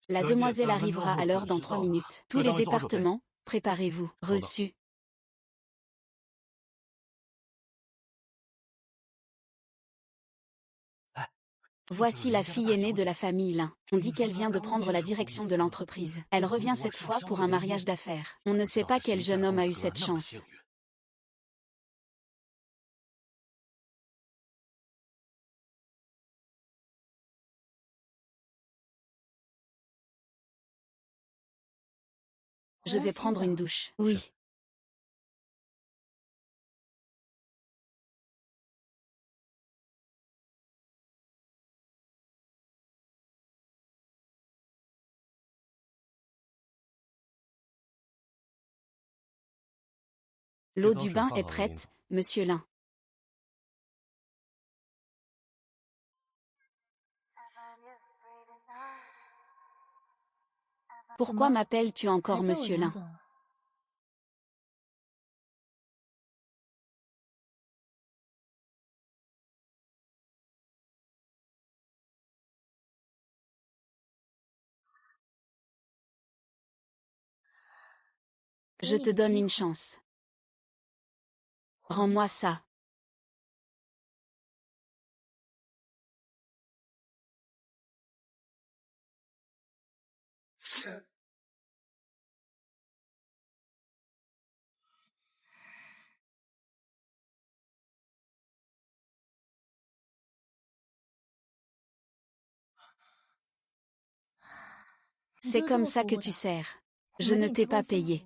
La demoiselle arrivera à l'heure dans 3 minutes. Tous les départements, préparez-vous. Reçu. Voici la fille aînée de la famille Lin. On dit qu'elle vient de prendre la direction de l'entreprise. Elle revient cette fois pour un mariage d'affaires. On ne sait pas quel jeune homme a eu cette chance. Je vais prendre une douche. Oui. L'eau du bain est prête, monsieur Lin. Pourquoi m'appelles-tu encore monsieur Lin? Je te donne une chance. Rends-moi ça. C'est comme ça que tu sers. Je ne t'ai pas payé.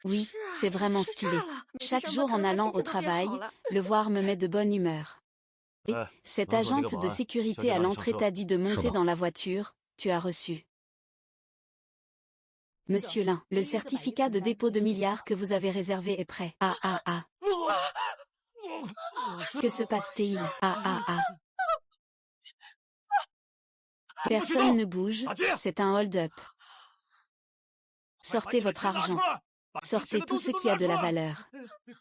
Oui, c'est vraiment stylé. Chaque jour en allant au travail, le voir me met de bonne humeur. Et cette agente de sécurité à l'entrée t'a dit de monter dans la voiture, tu as reçu. Monsieur Lin, le certificat de dépôt de milliards que vous avez réservé est prêt. Ah ah ah. Que se passe-t-il? Ah ah ah. Personne ne bouge, c'est un hold-up. Sortez votre argent. Sortez tout ce qui a de la valeur.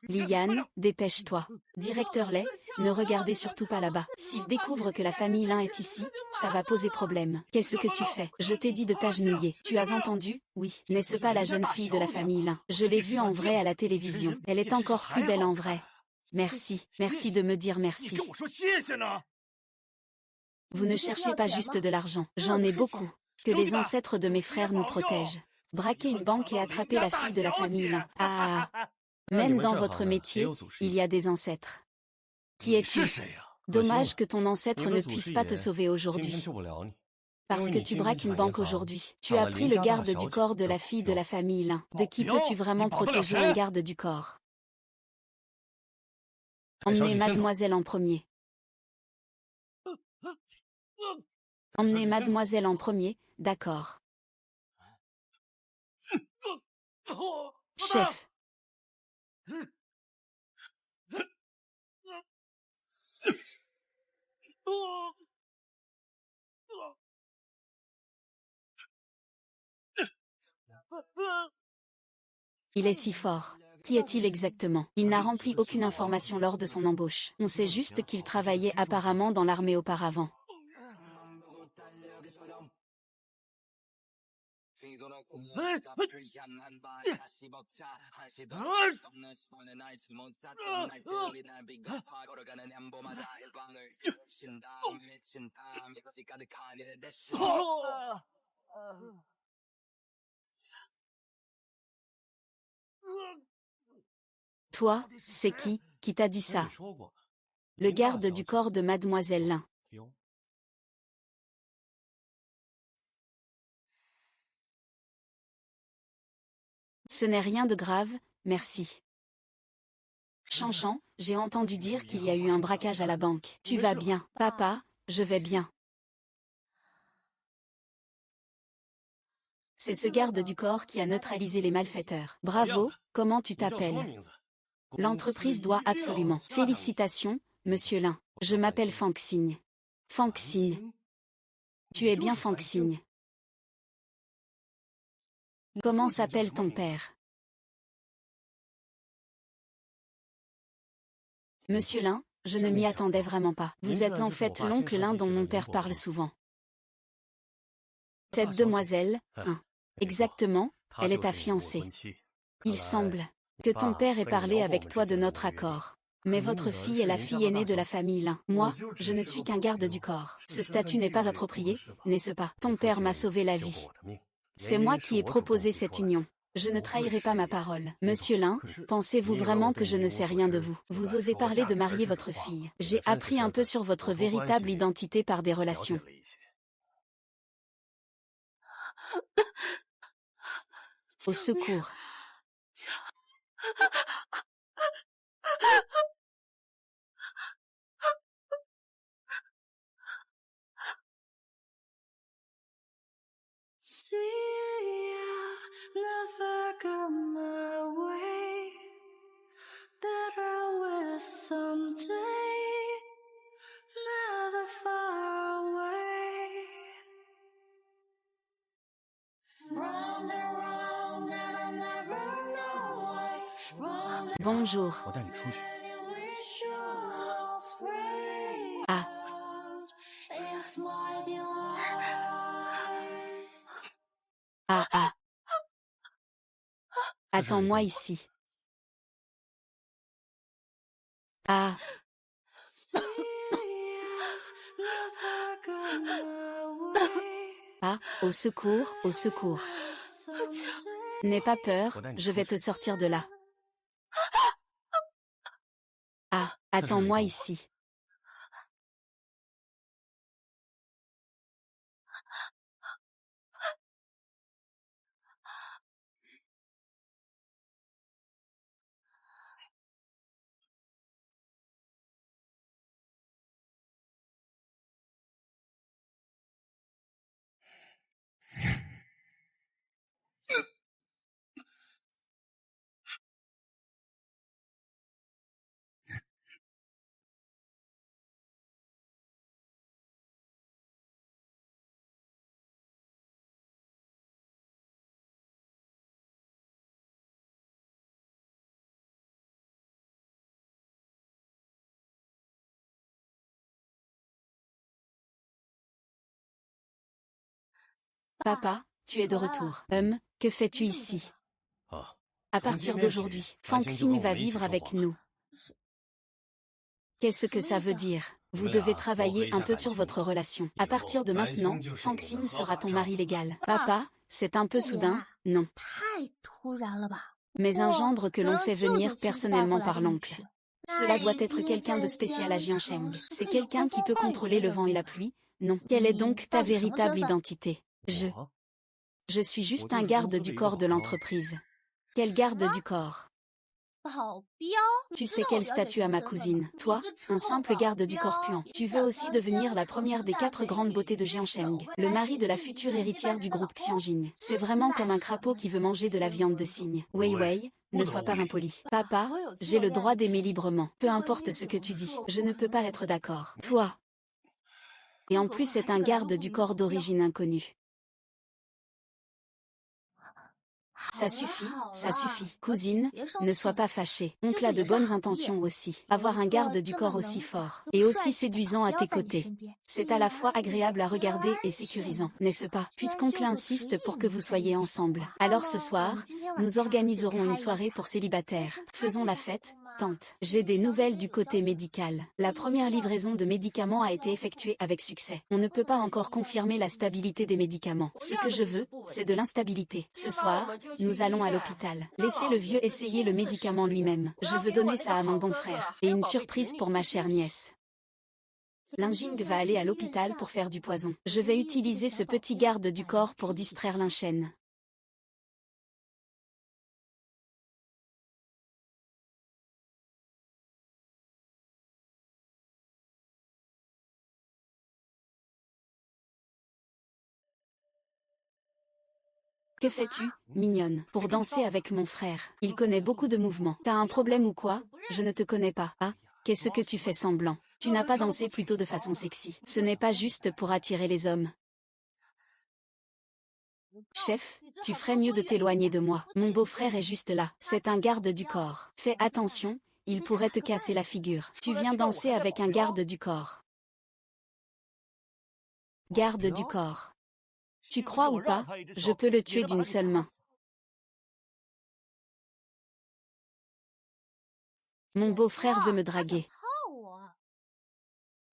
Liane, dépêche-toi. Directeur Lay, ne regardez surtout pas là-bas. S'il découvre que la famille Lin est ici, ça va poser problème. Qu'est-ce que tu fais? Je t'ai dit de t'agenouiller. Tu as entendu? Oui. N'est-ce pas la jeune fille de la famille Lin? Je l'ai vue en vrai à la télévision. Elle est encore plus belle en vrai. Merci. Merci de me dire merci. Vous ne cherchez pas juste de l'argent. J'en ai beaucoup. Que les ancêtres de mes frères nous protègent. Braquer une banque et attraper la fille de la famille Lin. Ah. Même dans votre métier, il y a des ancêtres. Qui es-tu? Dommage que ton ancêtre ne puisse pas te sauver aujourd'hui. Parce que tu braques une banque aujourd'hui. Tu as pris le garde du corps de la fille de la famille Lin. De qui peux-tu vraiment protéger un garde du corps? Emmenez mademoiselle en premier. Emmenez mademoiselle en premier, d'accord. Chef. Il est si fort. Qui est-il exactement? Il n'a rempli aucune information lors de son embauche. On sait juste qu'il travaillait apparemment dans l'armée auparavant. Toi, c'est qui t'a dit ça? Le garde du corps de Mademoiselle Lin. Ce n'est rien de grave, merci. Chanchan, j'ai entendu dire qu'il y a eu un braquage à la banque. Tu vas bien, papa? Je vais bien. C'est ce garde du corps qui a neutralisé les malfaiteurs. Bravo, comment tu t'appelles? L'entreprise doit absolument. Félicitations, monsieur Lin. Je m'appelle Fang Xing. Fang Xing. Tu es bien Fang Xing. Comment s'appelle ton père? Monsieur Lin, je ne m'y attendais vraiment pas. Vous êtes en fait l'oncle Lin dont mon père parle souvent. Cette demoiselle, exactement, elle est ta fiancée. Il semble que ton père ait parlé avec toi de notre accord. Mais votre fille est la fille aînée de la famille Lin. Moi, je ne suis qu'un garde du corps. Ce statut n'est pas approprié, n'est-ce pas? Ton père m'a sauvé la vie. C'est moi qui ai proposé cette union. Je ne trahirai pas ma parole. Monsieur Lin, pensez-vous vraiment que je ne sais rien de vous? Vous osez parler de marier votre fille. J'ai appris un peu sur votre véritable identité par des relations. Au secours. Bonjour. Ah. Ah. Attends-moi ici. Ah. Ah, au secours, au secours. N'aie pas peur, je vais te sortir de là. Ah, attends-moi ici. Papa, tu es de retour. Que fais-tu ici? À partir d'aujourd'hui, Fang Xing va vivre avec nous. Qu'est-ce que ça veut dire? Vous devez travailler un peu sur votre relation. À partir de maintenant, Fang Xing sera ton mari légal. Papa, c'est un peu soudain, non? Mais un gendre que l'on fait venir personnellement par l'oncle. Cela doit être quelqu'un de spécial à Jiansheng. C'est quelqu'un qui peut contrôler le vent et la pluie, non? Quelle est donc ta véritable identité? Je suis juste un garde du corps de l'entreprise. Quel garde du corps? Tu sais quel statut a ma cousine? Toi, un simple garde du corps puant. Tu veux aussi devenir la première des 4 grandes beautés de Jiansheng, le mari de la future héritière du groupe Xianjing. C'est vraiment comme un crapaud qui veut manger de la viande de cygne. Wei Wei, ne sois pas impoli. Papa, j'ai le droit d'aimer librement. Peu importe ce que tu dis, je ne peux pas être d'accord. Toi. Et en plus c'est un garde du corps d'origine inconnue. Ça suffit. Cousine, ne sois pas fâchée. Oncle a de bonnes intentions aussi. Avoir un garde du corps aussi fort et aussi séduisant à tes côtés. C'est à la fois agréable à regarder et sécurisant, n'est-ce pas? Puisqu'oncle insiste pour que vous soyez ensemble. Alors ce soir, nous organiserons une soirée pour célibataires. Faisons la fête, Tante, j'ai des nouvelles du côté médical. La première livraison de médicaments a été effectuée avec succès. On ne peut pas encore confirmer la stabilité des médicaments. Ce que je veux, c'est de l'instabilité. Ce soir, nous allons à l'hôpital. Laissez le vieux essayer le médicament lui-même. Je veux donner ça à mon bon frère. Et une surprise pour ma chère nièce. Linjing va aller à l'hôpital pour faire du poison. Je vais utiliser ce petit garde du corps pour distraire Linchen. Que fais-tu, mignonne, pour danser avec mon frère? Il connaît beaucoup de mouvements. T'as un problème ou quoi? Je ne te connais pas. Ah, qu'est-ce que tu fais semblant? Tu n'as pas dansé plutôt de façon sexy. Ce n'est pas juste pour attirer les hommes. Chef, tu ferais mieux de t'éloigner de moi. Mon beau-frère est juste là. C'est un garde du corps. Fais attention, il pourrait te casser la figure. Tu viens danser avec un garde du corps. Garde du corps. Tu crois ou pas, je peux le tuer d'une seule main. Mon beau-frère veut me draguer.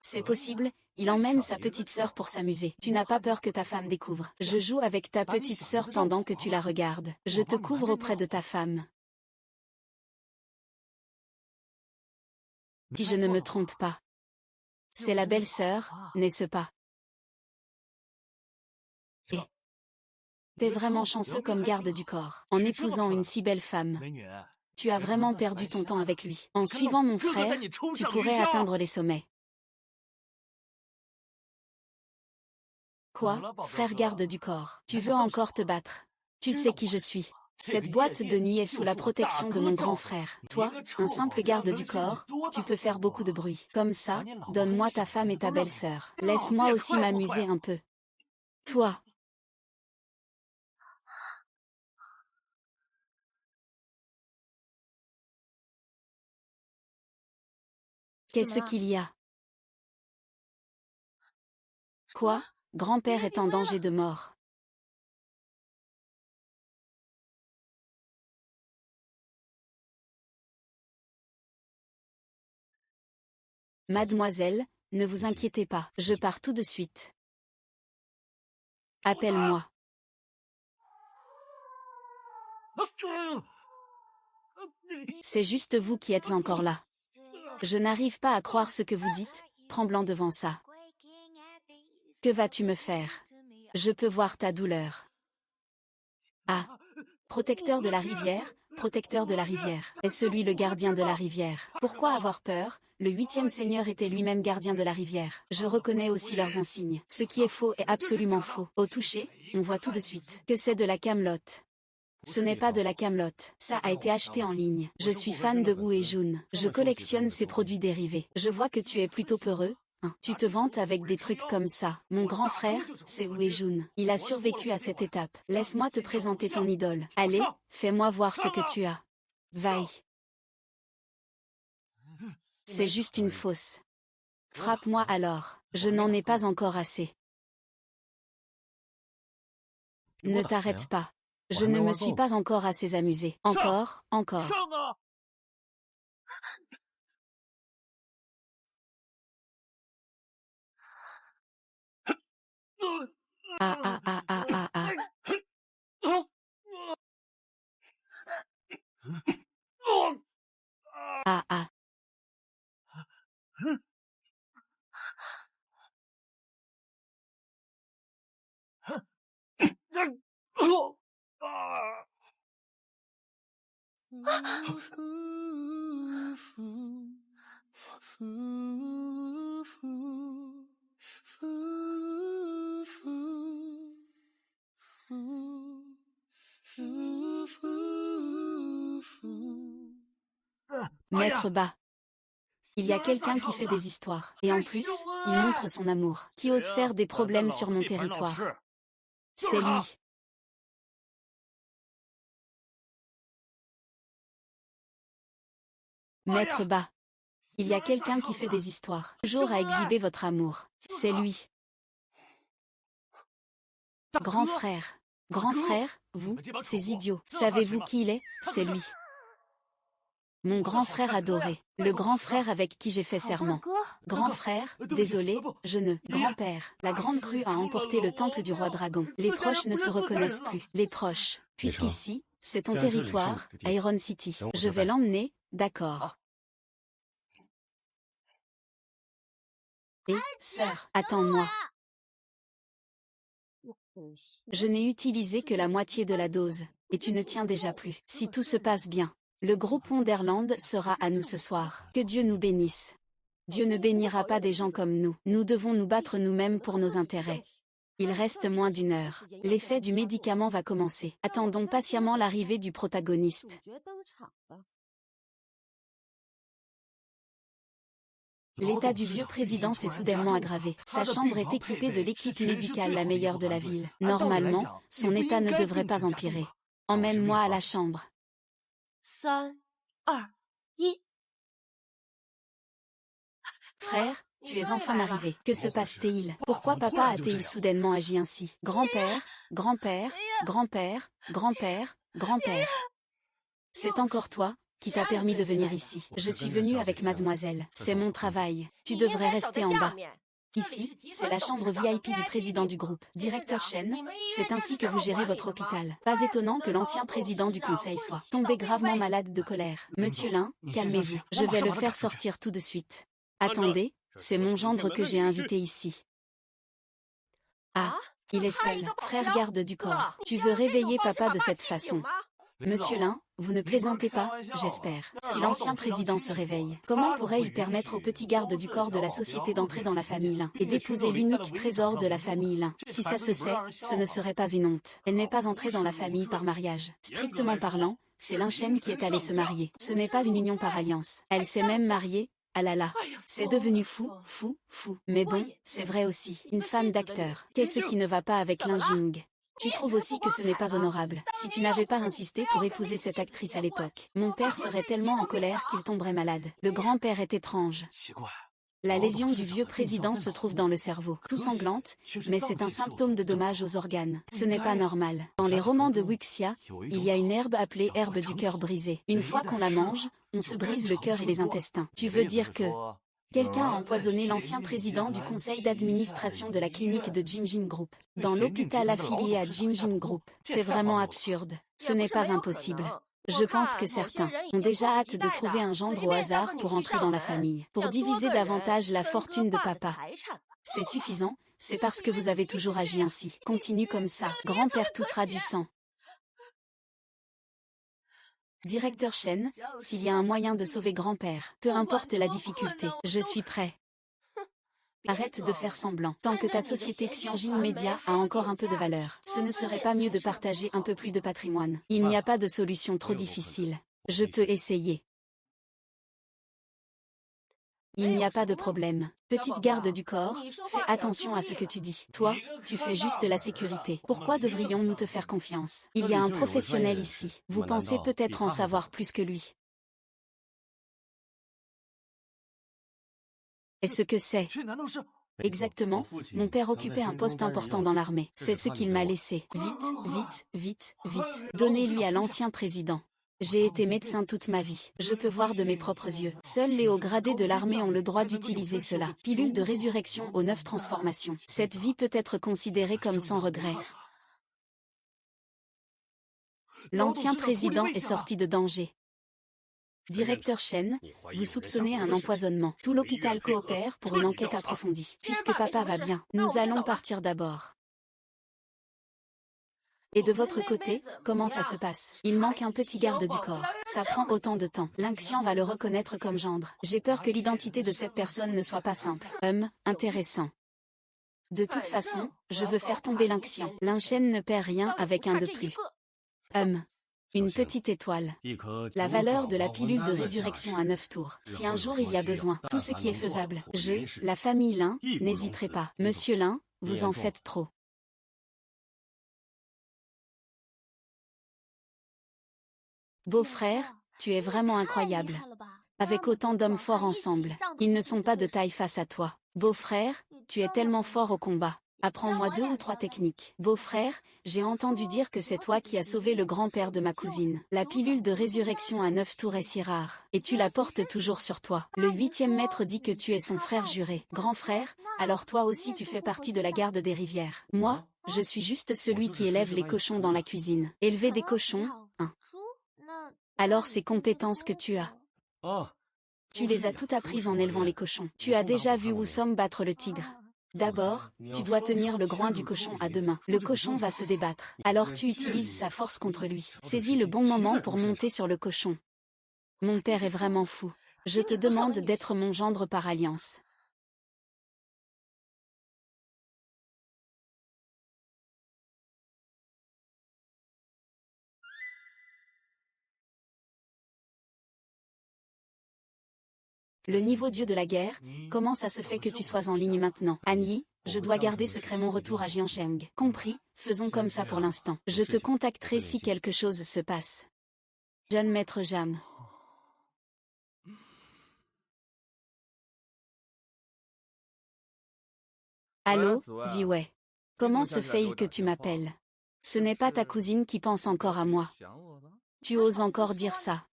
C'est possible, il emmène sa petite sœur pour s'amuser. Tu n'as pas peur que ta femme découvre. Je joue avec ta petite sœur pendant que tu la regardes. Je te couvre auprès de ta femme. Si je ne me trompe pas. C'est la belle-sœur, n'est-ce pas? Et t'es vraiment chanceux comme garde du corps, en épousant une si belle femme. Tu as vraiment perdu ton temps avec lui. En suivant mon frère, tu pourrais atteindre les sommets. Quoi, frère garde du corps? Tu veux encore te battre? Tu sais qui je suis. Cette boîte de nuit est sous la protection de mon grand frère. Toi, un simple garde du corps, tu peux faire beaucoup de bruit. Comme ça, donne-moi ta femme et ta belle-sœur. Laisse-moi aussi m'amuser un peu. Toi. Qu'est-ce qu'il y a? Quoi? Grand-père est en danger de mort. Mademoiselle, ne vous inquiétez pas, je pars tout de suite. Appelle-moi. C'est juste vous qui êtes encore là. Je n'arrive pas à croire ce que vous dites, tremblant devant ça. Que vas-tu me faire? Je peux voir ta douleur. Ah, protecteur de la rivière, protecteur de la rivière. Est-ce lui le gardien de la rivière? Pourquoi avoir peur? Le 8e seigneur était lui-même gardien de la rivière. Je reconnais aussi leurs insignes. Ce qui est faux est absolument faux. Au toucher, on voit tout de suite que c'est de la camelote. Ce n'est pas de la camelote. Ça a été acheté en ligne. Je suis fan de Wu et Jun. Je collectionne ces produits dérivés. Je vois que tu es plutôt peureux. Tu te vantes avec des trucs comme ça. Mon grand frère, c'est Wu et Jun. Il a survécu à cette étape. Laisse-moi te présenter ton idole. Allez, fais-moi voir ce que tu as. Vaille. C'est juste une fausse. Frappe-moi alors. Je n'en ai pas encore assez. Ne t'arrête pas. Je ne me suis pas encore assez amusé. Encore, encore. Ah ah ah ah ah ah. Ah ah. Maître bas. Il y a quelqu'un qui fait des histoires. Et en plus, il montre son amour. Qui ose faire des problèmes sur mon territoire? C'est lui. Maître bas. Il y a quelqu'un qui fait des histoires. Toujours à exhiber votre amour. C'est lui. Grand frère. Grand frère, vous, ces idiots. Savez-vous qui il est? C'est lui. Mon grand frère adoré. Le grand frère avec qui j'ai fait serment. Grand frère, désolé, je ne. Grand-père, la grande crue a emporté le temple du roi dragon. Les proches ne se reconnaissent plus. Les proches. Puisqu'ici, c'est ton territoire, Iron City. Je vais l'emmener, d'accord. Et, sœur, attends-moi. Je n'ai utilisé que la moitié de la dose, et tu ne tiens déjà plus. Si tout se passe bien, le groupe Wonderland sera à nous ce soir. Que Dieu nous bénisse. Dieu ne bénira pas des gens comme nous. Nous devons nous battre nous-mêmes pour nos intérêts. Il reste moins d'1 heure. L'effet du médicament va commencer. Attendons patiemment l'arrivée du protagoniste. L'état du vieux président s'est soudainement aggravé. Sa chambre est équipée de l'équipe médicale la meilleure de la ville. Normalement, son état ne devrait pas empirer. Emmène-moi à la chambre. 3, 2, 1. Frère, tu es enfin arrivé. Que se passe-t-il? Pourquoi papa a-t-il soudainement agi ainsi? Grand-père, grand-père, grand-père, grand-père, grand-père. C'est encore toi qui t'a permis de venir ici. Je suis venue avec mademoiselle. C'est mon travail. Tu devrais rester en bas. Ici, c'est la chambre VIP du président du groupe. Directeur Shen, c'est ainsi que vous gérez votre hôpital. Pas étonnant que l'ancien président du conseil soit tombé gravement malade de colère. Monsieur Lin, calmez-vous. Je vais le faire sortir tout de suite. Attendez, c'est mon gendre que j'ai invité ici. Ah, il est seul. Frère garde du corps. Tu veux réveiller papa de cette façon? Monsieur Lin, vous ne plaisantez pas, j'espère. Si l'ancien président se réveille, comment pourrait-il permettre au petit garde du corps de la société d'entrer dans la famille Lin et d'épouser l'unique trésor de la famille Lin? Si ça se sait, ce ne serait pas une honte. Elle n'est pas entrée dans la famille par mariage. Strictement parlant, c'est Lin Shen qui est allé se marier. Ce n'est pas une union par alliance. Elle s'est même mariée. Ah là là, c'est devenu fou, fou, fou. Mais bon, c'est vrai aussi. Une femme d'acteur. Qu'est-ce qui ne va pas avec Lin Jing? Tu trouves aussi que ce n'est pas honorable. Si tu n'avais pas insisté pour épouser cette actrice à l'époque, mon père serait tellement en colère qu'il tomberait malade. Le grand-père est étrange. La lésion du vieux président se trouve dans le cerveau. Tout sanglante, mais c'est un symptôme de dommage aux organes. Ce n'est pas normal. Dans les romans de Wuxia, il y a une herbe appelée herbe du cœur brisé. Une fois qu'on la mange, on se brise le cœur et les intestins. Tu veux dire que quelqu'un a empoisonné l'ancien président du conseil d'administration de la clinique de Jimjin Group, dans l'hôpital affilié à Jimjin Group. C'est vraiment absurde. Ce n'est pas impossible. Je pense que certains ont déjà hâte de trouver un gendre au hasard pour entrer dans la famille, pour diviser davantage la fortune de papa. C'est suffisant, c'est parce que vous avez toujours agi ainsi. Continue comme ça, grand-père toussera du sang. Directeur Shen, s'il y a un moyen de sauver grand-père, peu importe la difficulté, je suis prêt. Arrête de faire semblant. Tant que ta société Xianjin Media a encore un peu de valeur, ce ne serait pas mieux de partager un peu plus de patrimoine. Il n'y a pas de solution trop difficile. Je peux essayer. Il n'y a pas de problème. Petite garde du corps, fais attention à ce que tu dis. Toi, tu fais juste la sécurité. Pourquoi devrions-nous te faire confiance? Il y a un professionnel ici. Vous pensez peut-être en savoir plus que lui. Est-ce que c'est? Exactement, mon père occupait un poste important dans l'armée. C'est ce qu'il m'a laissé. Vite, vite, vite, vite. Donnez-lui à l'ancien président. J'ai été médecin toute ma vie. Je peux voir de mes propres yeux. Seuls les hauts gradés de l'armée ont le droit d'utiliser cela. Pilule de résurrection aux 9 transformations. Cette vie peut être considérée comme sans regret. L'ancien président est sorti de danger. Directeur Shen, vous soupçonnez un empoisonnement. Tout l'hôpital coopère pour une enquête approfondie. Puisque papa va bien, nous allons partir d'abord. Et de votre côté, comment ça se passe? Il manque un petit garde du corps. Ça prend autant de temps. Lin-Xian va le reconnaître comme gendre. J'ai peur que l'identité de cette personne ne soit pas simple. Intéressant. De toute façon, je veux faire tomber Lin-Xian. Lin Shen ne perd rien avec un de plus. Une petite étoile. La valeur de la pilule de résurrection à 9 tours. Si un jour il y a besoin, tout ce qui est faisable. La famille Lin, n'hésiterez pas. Monsieur Lin, vous en faites trop. Beau-frère, tu es vraiment incroyable. Avec autant d'hommes forts ensemble, ils ne sont pas de taille face à toi. Beau-frère, tu es tellement fort au combat. Apprends-moi 2 ou 3 techniques. Beau-frère, j'ai entendu dire que c'est toi qui as sauvé le grand-père de ma cousine. La pilule de résurrection à 9 tours est si rare, et tu la portes toujours sur toi. Le 8e maître dit que tu es son frère juré. Grand frère, alors toi aussi tu fais partie de la garde des rivières. Moi, je suis juste celui qui élève les cochons dans la cuisine. Élever des cochons, hein. Alors ces compétences que tu as. Tu les as toutes apprises en élevant les cochons. Tu as déjà vu Wusong battre le tigre. D'abord, tu dois tenir le groin du cochon à 2 mains. Le cochon va se débattre. Alors tu utilises sa force contre lui. Saisis le bon moment pour monter sur le cochon. Mon père est vraiment fou. Je te demande d'être mon gendre par alliance. Le niveau dieu de la guerre, comment ça se fait que tu sois en ligne maintenant? Annie, je dois garder secret mon retour à Jiancheng. Compris, faisons comme ça pour l'instant. Je te contacterai si quelque chose se passe. Jeune maître Jam. Allô, Ziwei. Comment se fait-il que tu m'appelles? Ce n'est pas ta cousine qui pense encore à moi. Tu oses encore dire ça?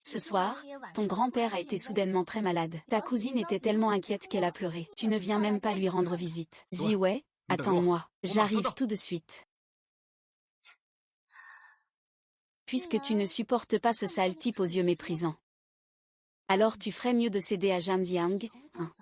Ce soir, ton grand-père a été soudainement très malade. Ta cousine était tellement inquiète qu'elle a pleuré. Tu ne viens même pas lui rendre visite. Ziwei, attends-moi. J'arrive tout de suite. Puisque tu ne supportes pas ce sale type aux yeux méprisants. Alors tu ferais mieux de céder à Jam Jiang, hein.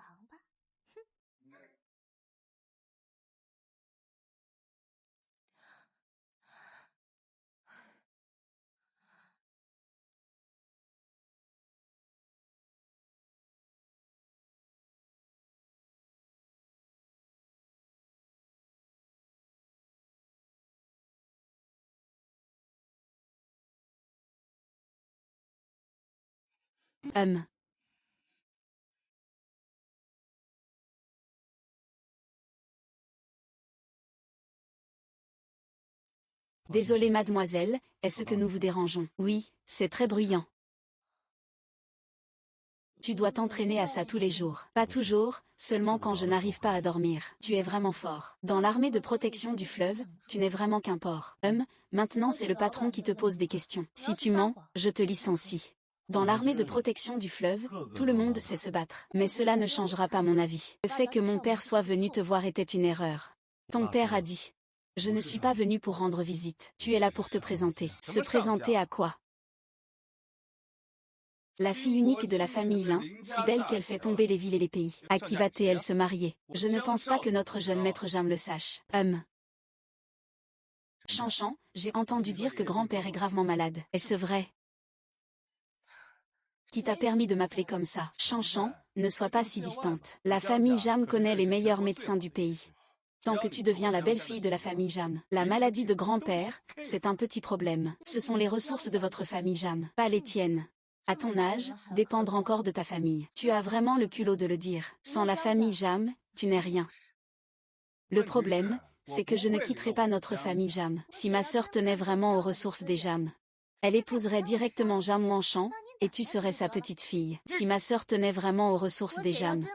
Désolée mademoiselle, est-ce que nous vous dérangeons? Oui, c'est très bruyant. Tu dois t'entraîner à ça tous les jours. Pas toujours, seulement quand je n'arrive pas à dormir. Tu es vraiment fort. Dans l'armée de protection du fleuve, tu n'es vraiment qu'un porc. Maintenant c'est le patron qui te pose des questions. Si tu mens, je te licencie. Dans l'armée de protection du fleuve, tout le monde sait se battre. Mais cela ne changera pas mon avis. Le fait que mon père soit venu te voir était une erreur. Ton père a dit. Je ne suis pas venu pour rendre visite. Tu es là pour te présenter. Se présenter à quoi? La fille unique de la famille Lin, si belle qu'elle fait tomber les villes et les pays. À qui va-t-elle se marier? Je ne pense pas que notre jeune maître Jam le sache. Chanchan, j'ai entendu dire que grand-père est gravement malade. Est-ce vrai? Qui t'a permis de m'appeler comme ça? Chanchan, ne sois pas si distante. La famille Jam connaît les meilleurs médecins du pays. Tant que tu deviens la belle-fille de la famille Jam. La maladie de grand-père, c'est un petit problème. Ce sont les ressources de votre famille Jam, pas les tiennes. À ton âge, dépendre encore de ta famille. Tu as vraiment le culot de le dire. Sans la famille Jam, tu n'es rien. Le problème, c'est que je ne quitterai pas notre famille Jam. Si ma sœur tenait vraiment aux ressources des Jam, elle épouserait directement Jam Wanshan, et tu serais sa petite fille. Si ma sœur tenait vraiment aux ressources des Jam,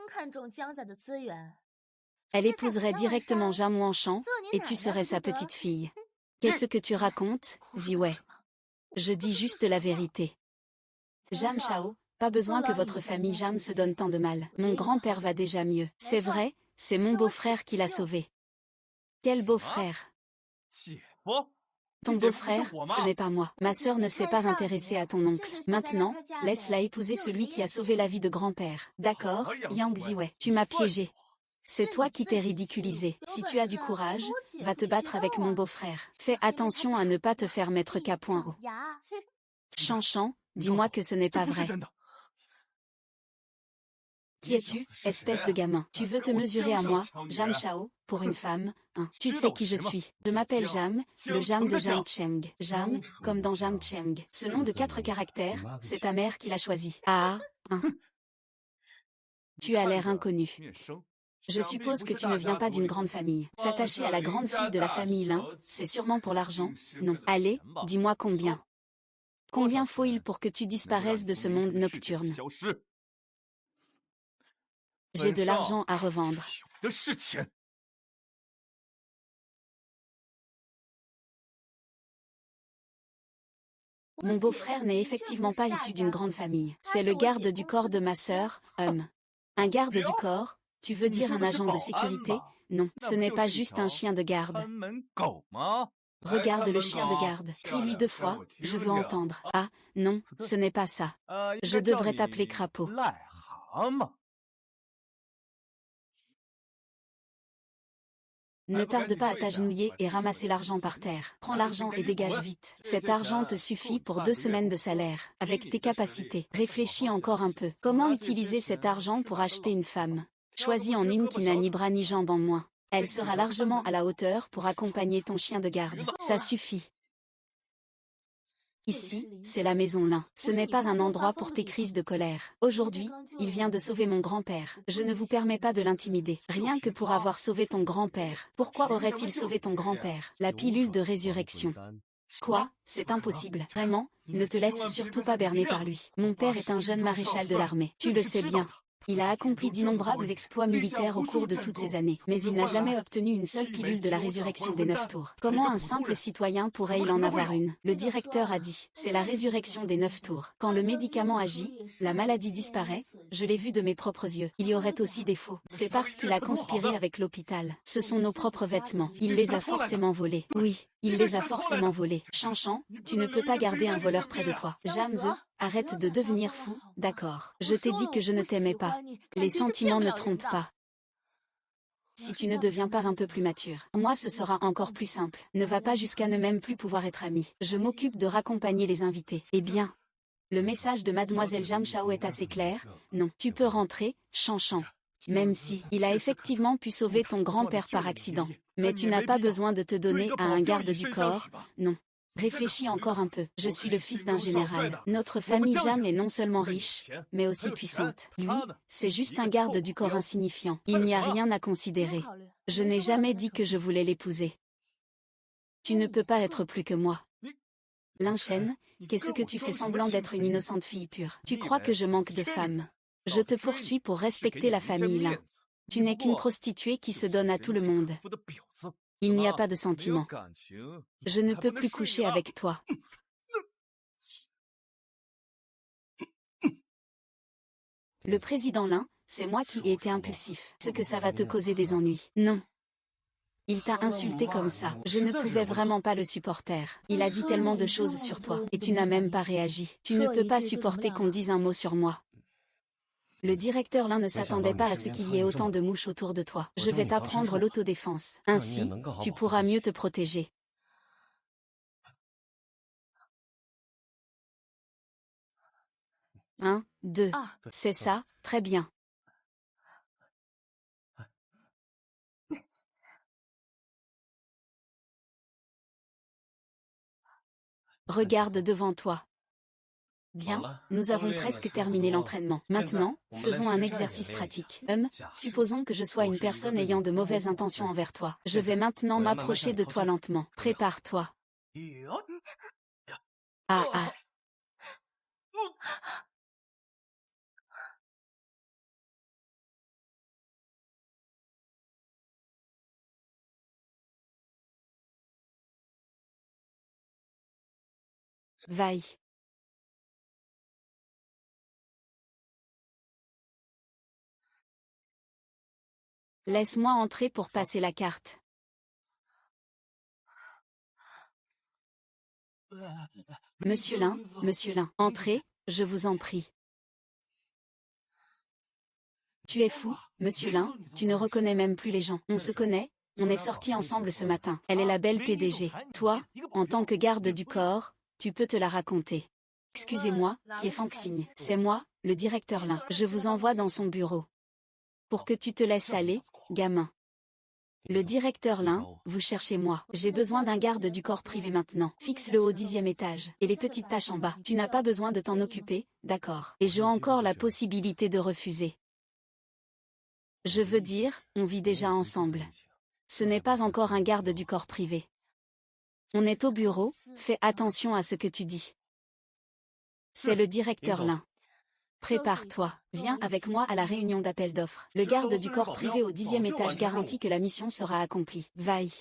elle épouserait directement Jam Wanshan, et tu serais sa petite fille. Qu'est-ce que tu racontes, Ziwei? Je dis juste la vérité. Jam Shao, pas besoin que votre famille Jam se donne tant de mal. Mon grand-père va déjà mieux. C'est vrai, c'est mon beau-frère qui l'a sauvé. Quel beau-frère? Ton beau-frère, ce n'est pas moi. Ma sœur ne s'est pas intéressée à ton oncle. Maintenant, laisse-la épouser celui qui a sauvé la vie de grand-père. D'accord, Yang Ziwei, tu m'as piégé. C'est toi qui t'es ridiculisé. Si tu as du courage, va te battre avec mon beau-frère. Fais attention à ne pas te faire mettre qu'à point haut. Chanchan, dis-moi que ce n'est pas vrai. Qui es-tu, espèce de gamin? Tu veux te mesurer à moi, Jam Shao, pour une femme, hein? Tu sais qui je suis. Je m'appelle Jam, le Jam de Jam Cheng. Jam, comme dans Jam Cheng. Ce nom de 4 caractères, c'est ta mère qui l'a choisi. Ah, hein. Tu as l'air inconnu. Je suppose que tu ne viens pas d'une grande famille. S'attacher à la grande fille de la famille Lin, c'est sûrement pour l'argent? Non. Allez, dis-moi combien. Combien faut-il pour que tu disparaisses de ce monde nocturne? J'ai de l'argent à revendre. Mon beau-frère n'est effectivement pas issu d'une grande famille. C'est le garde du corps de ma sœur, Un garde du corps? Tu veux dire un agent de sécurité? Non, ce n'est pas juste un chien de garde. Regarde le chien de garde. Crie-lui 2 fois, je veux entendre. Ah, non, ce n'est pas ça. Je devrais t'appeler crapaud. Ne tarde pas à t'agenouiller et ramasser l'argent par terre. Prends l'argent et dégage vite. Cet argent te suffit pour 2 semaines de salaire. Avec tes capacités, réfléchis encore un peu. Comment utiliser cet argent pour acheter une femme? Choisis en une qui n'a ni bras ni jambes en moins. Elle sera largement à la hauteur pour accompagner ton chien de garde. Ça suffit. Ici, c'est la maison Lin. Ce n'est pas un endroit pour tes crises de colère. Aujourd'hui, il vient de sauver mon grand-père. Je ne vous permets pas de l'intimider. Rien que pour avoir sauvé ton grand-père. Pourquoi aurait-il sauvé ton grand-père? La pilule de résurrection. Quoi? C'est impossible. Vraiment? Ne te laisse surtout pas berner par lui. Mon père est un jeune maréchal de l'armée. Tu le sais bien. Il a accompli d'innombrables exploits militaires au cours de toutes ces années, mais il n'a jamais obtenu une seule pilule de la résurrection des 9 tours. Comment un simple citoyen pourrait-il en avoir une? Le directeur a dit, c'est la résurrection des 9 tours. Quand le médicament agit, la maladie disparaît, je l'ai vu de mes propres yeux. Il y aurait aussi des faux. C'est parce qu'il a conspiré avec l'hôpital. Ce sont nos propres vêtements. Il les a forcément volés. Oui, il les a forcément volés. Chanchan, tu ne peux pas garder un voleur près de toi. Jamze, arrête de devenir fou, d'accord. Je t'ai dit que je ne t'aimais pas. Les sentiments ne trompent pas. Si tu ne deviens pas un peu plus mature, moi ce sera encore plus simple. Ne va pas jusqu'à ne même plus pouvoir être ami. Je m'occupe de raccompagner les invités. Eh bien, le message de Mademoiselle Jam Chao est assez clair. Non, tu peux rentrer, Chanchan. Même si, il a effectivement pu sauver ton grand-père par accident. Mais tu n'as pas besoin de te donner à un garde du corps, non. Réfléchis encore un peu. Je suis le fils d'un général. Notre famille Jam est non seulement riche, mais aussi puissante. Lui, c'est juste un garde du corps insignifiant. Il n'y a rien à considérer. Je n'ai jamais dit que je voulais l'épouser. Tu ne peux pas être plus que moi. Lin Shen, qu'est-ce que tu fais semblant d'être une innocente fille pure? Tu crois que je manque de femmes? Je te poursuis pour respecter la famille Lin. Tu n'es qu'une prostituée qui se donne à tout le monde. Il n'y a pas de sentiment. Je ne peux plus coucher avec toi. Le président Lin, c'est moi qui ai été impulsif. Ce que ça va te causer des ennuis. Non. Il t'a insulté comme ça. Je ne pouvais vraiment pas le supporter. Il a dit tellement de choses sur toi. Et tu n'as même pas réagi. Tu ne peux pas supporter qu'on dise un mot sur moi. Le directeur Lin ne s'attendait pas à ce qu'il y ait autant de mouches autour de toi. Je vais t'apprendre l'autodéfense. Ainsi, tu pourras mieux te protéger. Un, 2. C'est ça, très bien. Regarde devant toi. Bien, nous avons presque terminé l'entraînement. Maintenant, faisons un exercice pratique. Supposons que je sois une personne ayant de mauvaises intentions envers toi. Je vais maintenant m'approcher de toi lentement. Prépare-toi. Ah ah. Vaille. Laisse-moi entrer pour passer la carte. Monsieur Lin, entrez, je vous en prie. Tu es fou, Monsieur Lin, tu ne reconnais même plus les gens. On se connaît, on est sortis ensemble ce matin. Elle est la belle PDG. Toi, en tant que garde du corps, tu peux te la raconter. Excusez-moi, qui est Fangxing? C'est moi, le directeur Lin. Je vous envoie dans son bureau. Pour que tu te laisses aller, gamin. Le directeur Lin, vous cherchez moi. J'ai besoin d'un garde du corps privé maintenant. Fixe-le au 10e étage. Et les petites tâches en bas. Tu n'as pas besoin de t'en occuper, d'accord. Et j'ai encore la possibilité de refuser. Je veux dire, on vit déjà ensemble. Ce n'est pas encore un garde du corps privé. On est au bureau, fais attention à ce que tu dis. C'est le directeur Lin. Prépare-toi, viens avec moi à la réunion d'appel d'offres. Le garde du corps privé au 10e étage garantit que la mission sera accomplie. Vaille.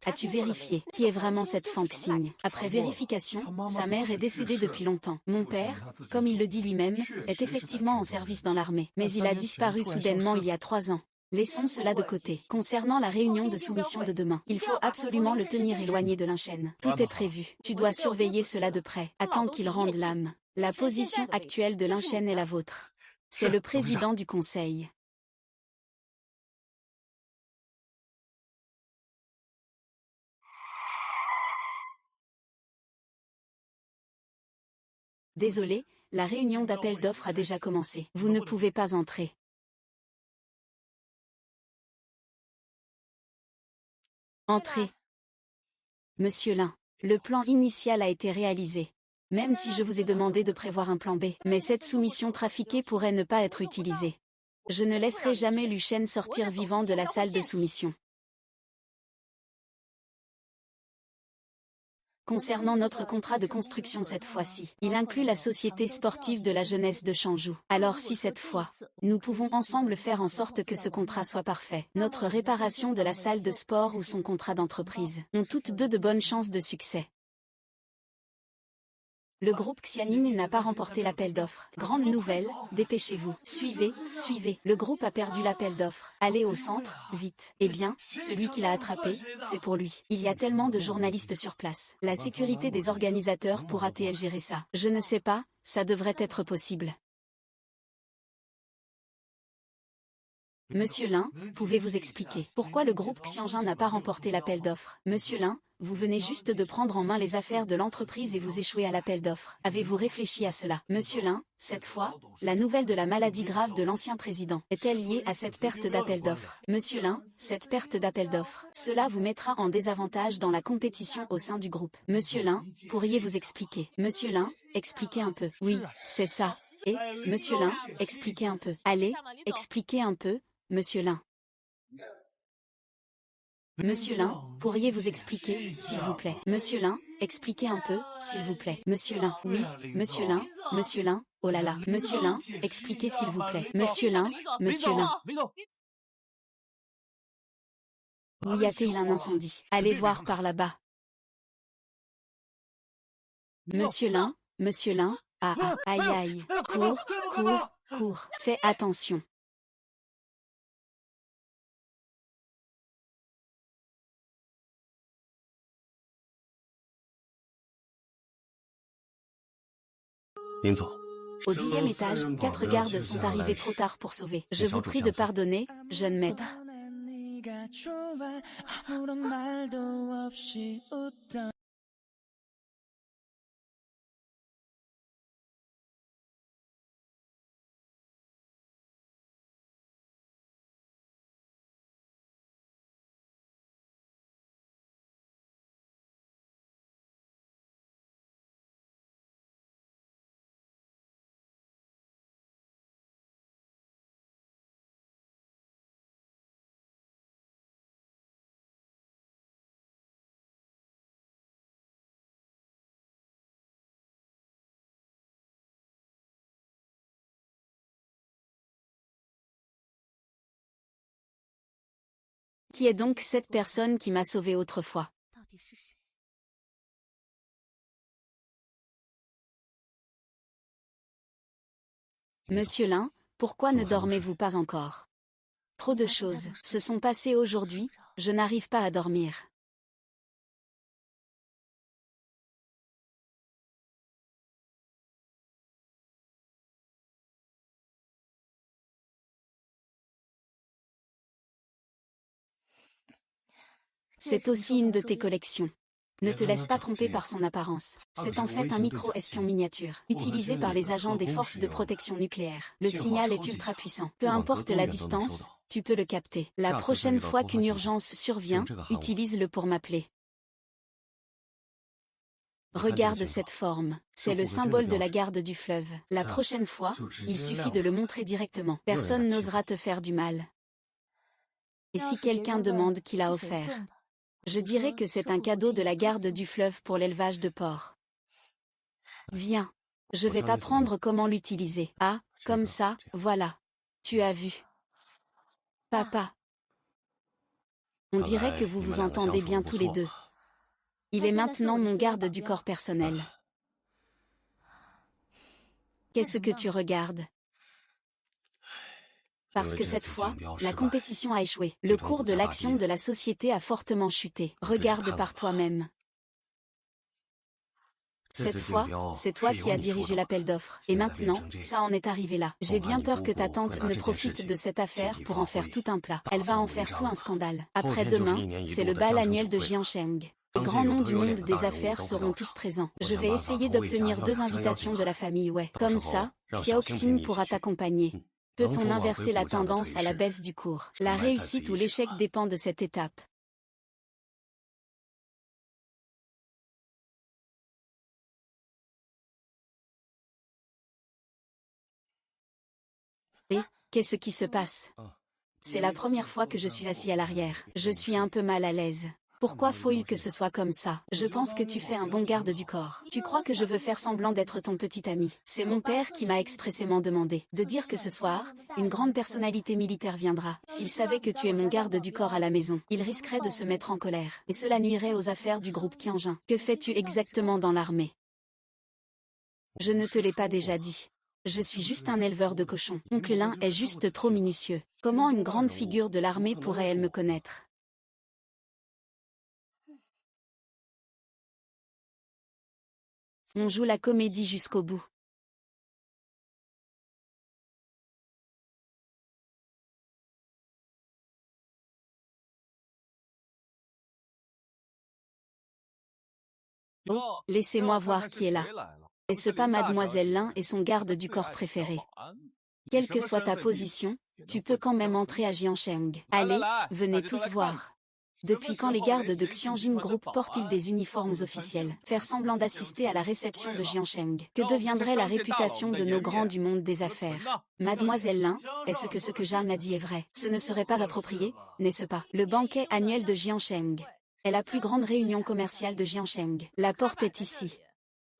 As-tu vérifié qui est vraiment cette Fang Xing? Après vérification, sa mère est décédée depuis longtemps. Mon père, comme il le dit lui-même, est effectivement en service dans l'armée. Mais il a disparu soudainement il y a 3 ans. Laissons cela de côté. Concernant la réunion de soumission de demain, il faut absolument le tenir éloigné de l'Inchène. Tout est prévu. Tu dois surveiller cela de près. Attends qu'il rende l'âme. La position actuelle de l'Inchène est la vôtre. C'est le président du conseil. Désolé, la réunion d'appel d'offres a déjà commencé. Vous ne pouvez pas entrer. Entrez. Monsieur Lin, le plan initial a été réalisé. Même si je vous ai demandé de prévoir un plan B, mais cette soumission trafiquée pourrait ne pas être utilisée. Je ne laisserai jamais Lu Shen sortir vivant de la salle de soumission. Concernant notre contrat de construction cette fois-ci, il inclut la société sportive de la jeunesse de Changzhou. Alors si cette fois, nous pouvons ensemble faire en sorte que ce contrat soit parfait, notre réparation de la salle de sport ou son contrat d'entreprise ont toutes deux de bonnes chances de succès. Le groupe Xianing n'a pas remporté l'appel d'offres. Grande nouvelle, dépêchez-vous. Suivez, suivez. Le groupe a perdu l'appel d'offres. Allez au centre, vite. Eh bien, celui qui l'a attrapé, c'est pour lui. Il y a tellement de journalistes sur place. La sécurité des organisateurs pourra-t-elle gérer ça? Je ne sais pas, ça devrait être possible. Monsieur Lin, pouvez-vous expliquer pourquoi le groupe Xianjin n'a pas remporté l'appel d'offres? Monsieur Lin, vous venez juste de prendre en main les affaires de l'entreprise et vous échouez à l'appel d'offres. Avez-vous réfléchi à cela? Monsieur Lin, cette fois, la nouvelle de la maladie grave de l'ancien président est-elle liée à cette perte d'appel d'offres? Monsieur Lin, cette perte d'appel d'offres, cela vous mettra en désavantage dans la compétition au sein du groupe. Monsieur Lin, pourriez-vous expliquer? Monsieur Lin, expliquez un peu. Oui, c'est ça. Et, Monsieur Lin, expliquez un peu. Allez, expliquez un peu. Monsieur Lin. Monsieur Lin, pourriez-vous expliquer, s'il vous plaît? Monsieur Lin, expliquez un peu, s'il vous plaît. Monsieur Lin, oui, Monsieur Lin, Monsieur Lin, oh là là. Monsieur Lin, expliquez s'il vous plaît. Monsieur Lin, Monsieur Lin. Où y a-t-il un incendie? Allez voir par là-bas. Monsieur Lin, ah ah, aïe aïe. Cours, cours, cours. Fais attention. Au 10e étage, 4 gardes sont arrivés trop tard pour sauver. Je vous prie de pardonner, jeune maître. Qui est donc cette personne qui m'a sauvé autrefois? Monsieur Lin, pourquoi ne dormez-vous pas encore? Trop de choses se sont passées aujourd'hui, je n'arrive pas à dormir. C'est aussi une de tes collections. Ne te laisse pas tromper par son apparence. C'est en fait un micro-espion miniature, utilisé par les agents des forces de protection nucléaire. Le signal est ultra puissant. Peu importe la distance, tu peux le capter. La prochaine fois qu'une urgence survient, utilise-le pour m'appeler. Regarde cette forme, c'est le symbole de la garde du fleuve. La prochaine fois, il suffit de le montrer directement. Personne n'osera te faire du mal. Et si quelqu'un demande qui l'a offert? Je dirais que c'est un cadeau de la garde du fleuve pour l'élevage de porcs. Viens. Je vais t'apprendre comment l'utiliser. Ah, comme ça, voilà. Tu as vu. Papa. On dirait que vous vous entendez bien tous les deux. Il est maintenant mon garde du corps personnel. Qu'est-ce que tu regardes? Parce que cette fois, la compétition a échoué. Le cours de l'action de la société a fortement chuté. Regarde par toi-même. Cette fois, c'est toi qui as dirigé l'appel d'offres. Et maintenant, ça en est arrivé là. J'ai bien peur que ta tante ne profite de cette affaire pour en faire tout un plat. Elle va en faire tout un scandale. Après-demain, c'est le bal annuel de Jiansheng. Les grands noms du monde des affaires seront tous présents. Je vais essayer d'obtenir 2 invitations de la famille Wei. Comme ça, Xiaoxin pourra t'accompagner. Peut-on inverser la tendance à la baisse du cours? La réussite ou l'échec dépend de cette étape. Et, qu'est-ce qui se passe? C'est la première fois que je suis assis à l'arrière. Je suis un peu mal à l'aise. Pourquoi faut-il que ce soit comme ça? Je pense que tu fais un bon garde du corps. Tu crois que je veux faire semblant d'être ton petit ami? C'est mon père qui m'a expressément demandé de dire que ce soir, une grande personnalité militaire viendra. S'il savait que tu es mon garde du corps à la maison, il risquerait de se mettre en colère. Et cela nuirait aux affaires du groupe Qianjin. Que fais-tu exactement dans l'armée? Je ne te l'ai pas déjà dit. Je suis juste un éleveur de cochons. Oncle Lin est juste trop minutieux. Comment une grande figure de l'armée pourrait-elle me connaître? On joue la comédie jusqu'au bout. Oh, laissez-moi voir qui est là. N'est-ce pas Mademoiselle Lin et son garde du corps préféré? Quelle que soit ta position, tu peux quand même entrer à Jiansheng. Allez, venez tous voir. Depuis quand les gardes de Xianjin Group portent-ils des uniformes officiels? Faire semblant d'assister à la réception de Jiansheng. Que deviendrait la réputation de nos grands du monde des affaires? Mademoiselle Lin, est-ce que ce que Jeanne a dit est vrai? Ce ne serait pas approprié, n'est-ce pas? Le banquet annuel de Jiansheng est la plus grande réunion commerciale de Jiansheng. La porte est ici.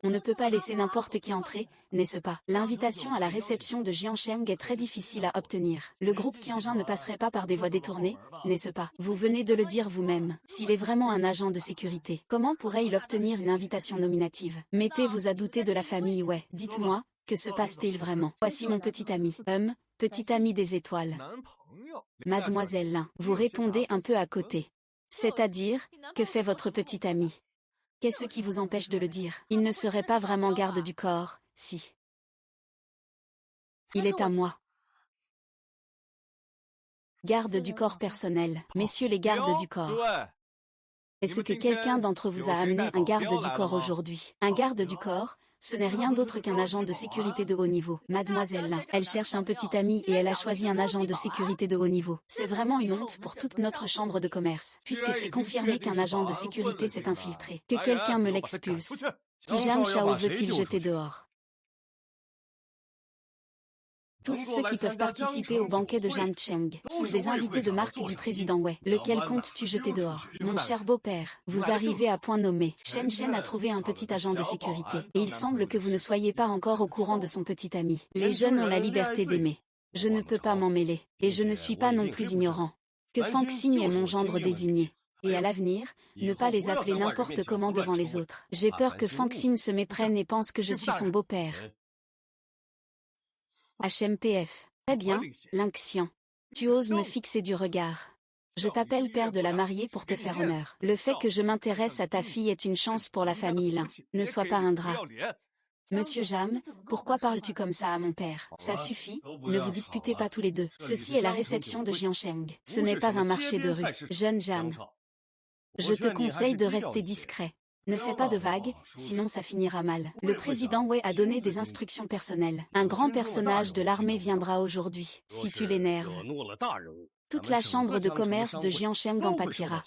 On ne peut pas laisser n'importe qui entrer, n'est-ce pas? L'invitation à la réception de Jiansheng est très difficile à obtenir. Le groupe Qianjin ne passerait pas par des voies détournées, n'est-ce pas? Vous venez de le dire vous-même. S'il est vraiment un agent de sécurité, comment pourrait-il obtenir une invitation nominative? Mettez-vous à douter de la famille Wei. Dites-moi, que se passe-t-il vraiment? Voici mon petit ami. Petit ami des étoiles. Mademoiselle Lin, vous répondez un peu à côté. C'est-à-dire, que fait votre petit ami? Qu'est-ce qui vous empêche de le dire? Il ne serait pas vraiment garde du corps, si. Il est à moi. Garde du corps personnel. Messieurs les gardes du corps. Est-ce que quelqu'un d'entre vous a amené un garde du corps aujourd'hui? Un garde du corps, ce n'est rien d'autre qu'un agent de sécurité de haut niveau. Mademoiselle Lin, elle cherche un petit ami et elle a choisi un agent de sécurité de haut niveau. C'est vraiment une honte pour toute notre chambre de commerce, puisque c'est confirmé qu'un agent de sécurité s'est infiltré. Que quelqu'un me l'expulse. Kijang Shao veut-il jeter dehors? Tous ceux qui peuvent participer au banquet de Jiansheng sont des invités de marque du président Wei. Lequel comptes-tu jeter dehors? Mon cher beau-père, vous arrivez à point nommé. Shen a trouvé un petit agent de sécurité, et il semble que vous ne soyez pas encore au courant de son petit ami. Les jeunes ont la liberté d'aimer. Je ne peux pas m'en mêler, et je ne suis pas non plus ignorant. Que Fangxing est mon gendre désigné. Et à l'avenir, ne pas les appeler n'importe comment devant les autres. J'ai peur que Fangxing se méprenne et pense que je suis son beau-père. HMPF. Très bien, Lynxian. Tu oses me fixer du regard. Je t'appelle père de la mariée pour te faire honneur. Le fait que je m'intéresse à ta fille est une chance pour la famille Lin. Ne sois pas ingrat. Monsieur Jam, pourquoi parles-tu comme ça à mon père? Ça suffit, ne vous disputez pas tous les deux. Ceci est la réception de Jiansheng. Ce n'est pas un marché de rue. Jeune Jam. Je te conseille de rester discret. Ne fais pas de vagues, sinon ça finira mal. Le président Wei a donné des instructions personnelles. Un grand personnage de l'armée viendra aujourd'hui. Si tu l'énerves, toute la chambre de commerce de Jiansheng en pâtira.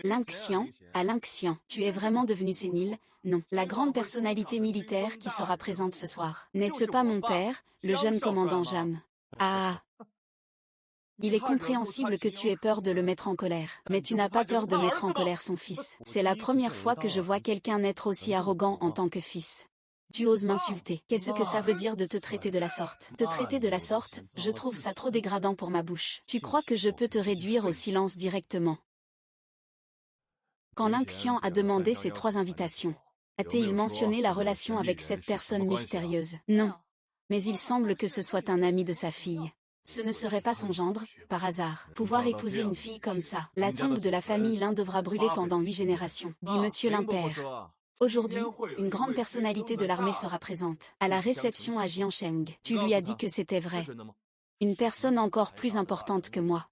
Lynxian, à Lynxian, tu es vraiment devenu sénile? Non. La grande personnalité militaire qui sera présente ce soir. N'est-ce pas mon père, le jeune commandant Jam? Ah! Il est compréhensible que tu aies peur de le mettre en colère. Mais tu n'as pas peur de mettre en colère son fils. C'est la première fois que je vois quelqu'un être aussi arrogant en tant que fils. Tu oses m'insulter. Qu'est-ce que ça veut dire de te traiter de la sorte? Te traiter de la sorte, je trouve ça trop dégradant pour ma bouche. Tu crois que je peux te réduire au silence directement? Quand Ling Xian a demandé ces 3 invitations, a-t-il mentionné la relation avec cette personne mystérieuse? Non. Mais il semble que ce soit un ami de sa fille. Ce ne serait pas son gendre, par hasard. Pouvoir épouser une fille comme ça. La tombe de la famille Lin devra brûler pendant 8 générations, dit Monsieur Lin père. Aujourd'hui, une grande personnalité de l'armée sera présente. À la réception à Jiansheng. Tu lui as dit que c'était vrai. Une personne encore plus importante que moi.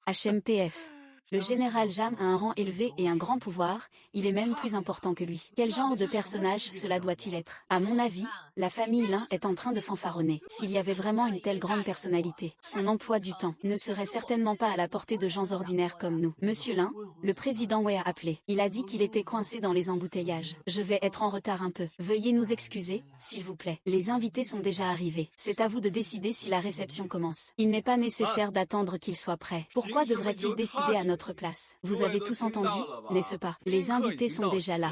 HMPF. Le général Jam a un rang élevé et un grand pouvoir, il est même plus important que lui. Quel genre de personnage cela doit-il être? À mon avis, la famille Lin est en train de fanfaronner. S'il y avait vraiment une telle grande personnalité, son emploi du temps ne serait certainement pas à la portée de gens ordinaires comme nous. Monsieur Lin, le président Wei a appelé. Il a dit qu'il était coincé dans les embouteillages. Je vais être en retard un peu. Veuillez nous excuser, s'il vous plaît. Les invités sont déjà arrivés. C'est à vous de décider si la réception commence. Il n'est pas nécessaire d'attendre qu'il soit prêt. Pourquoi devrait-il décider à notre place? Vous avez tous entendu, n'est-ce pas? Les invités sont déjà là.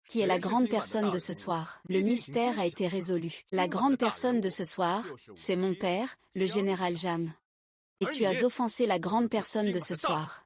Qui est la grande personne de ce soir? Le mystère a été résolu. La grande personne de ce soir, c'est mon père, le général Jam. Et tu as offensé la grande personne de ce soir.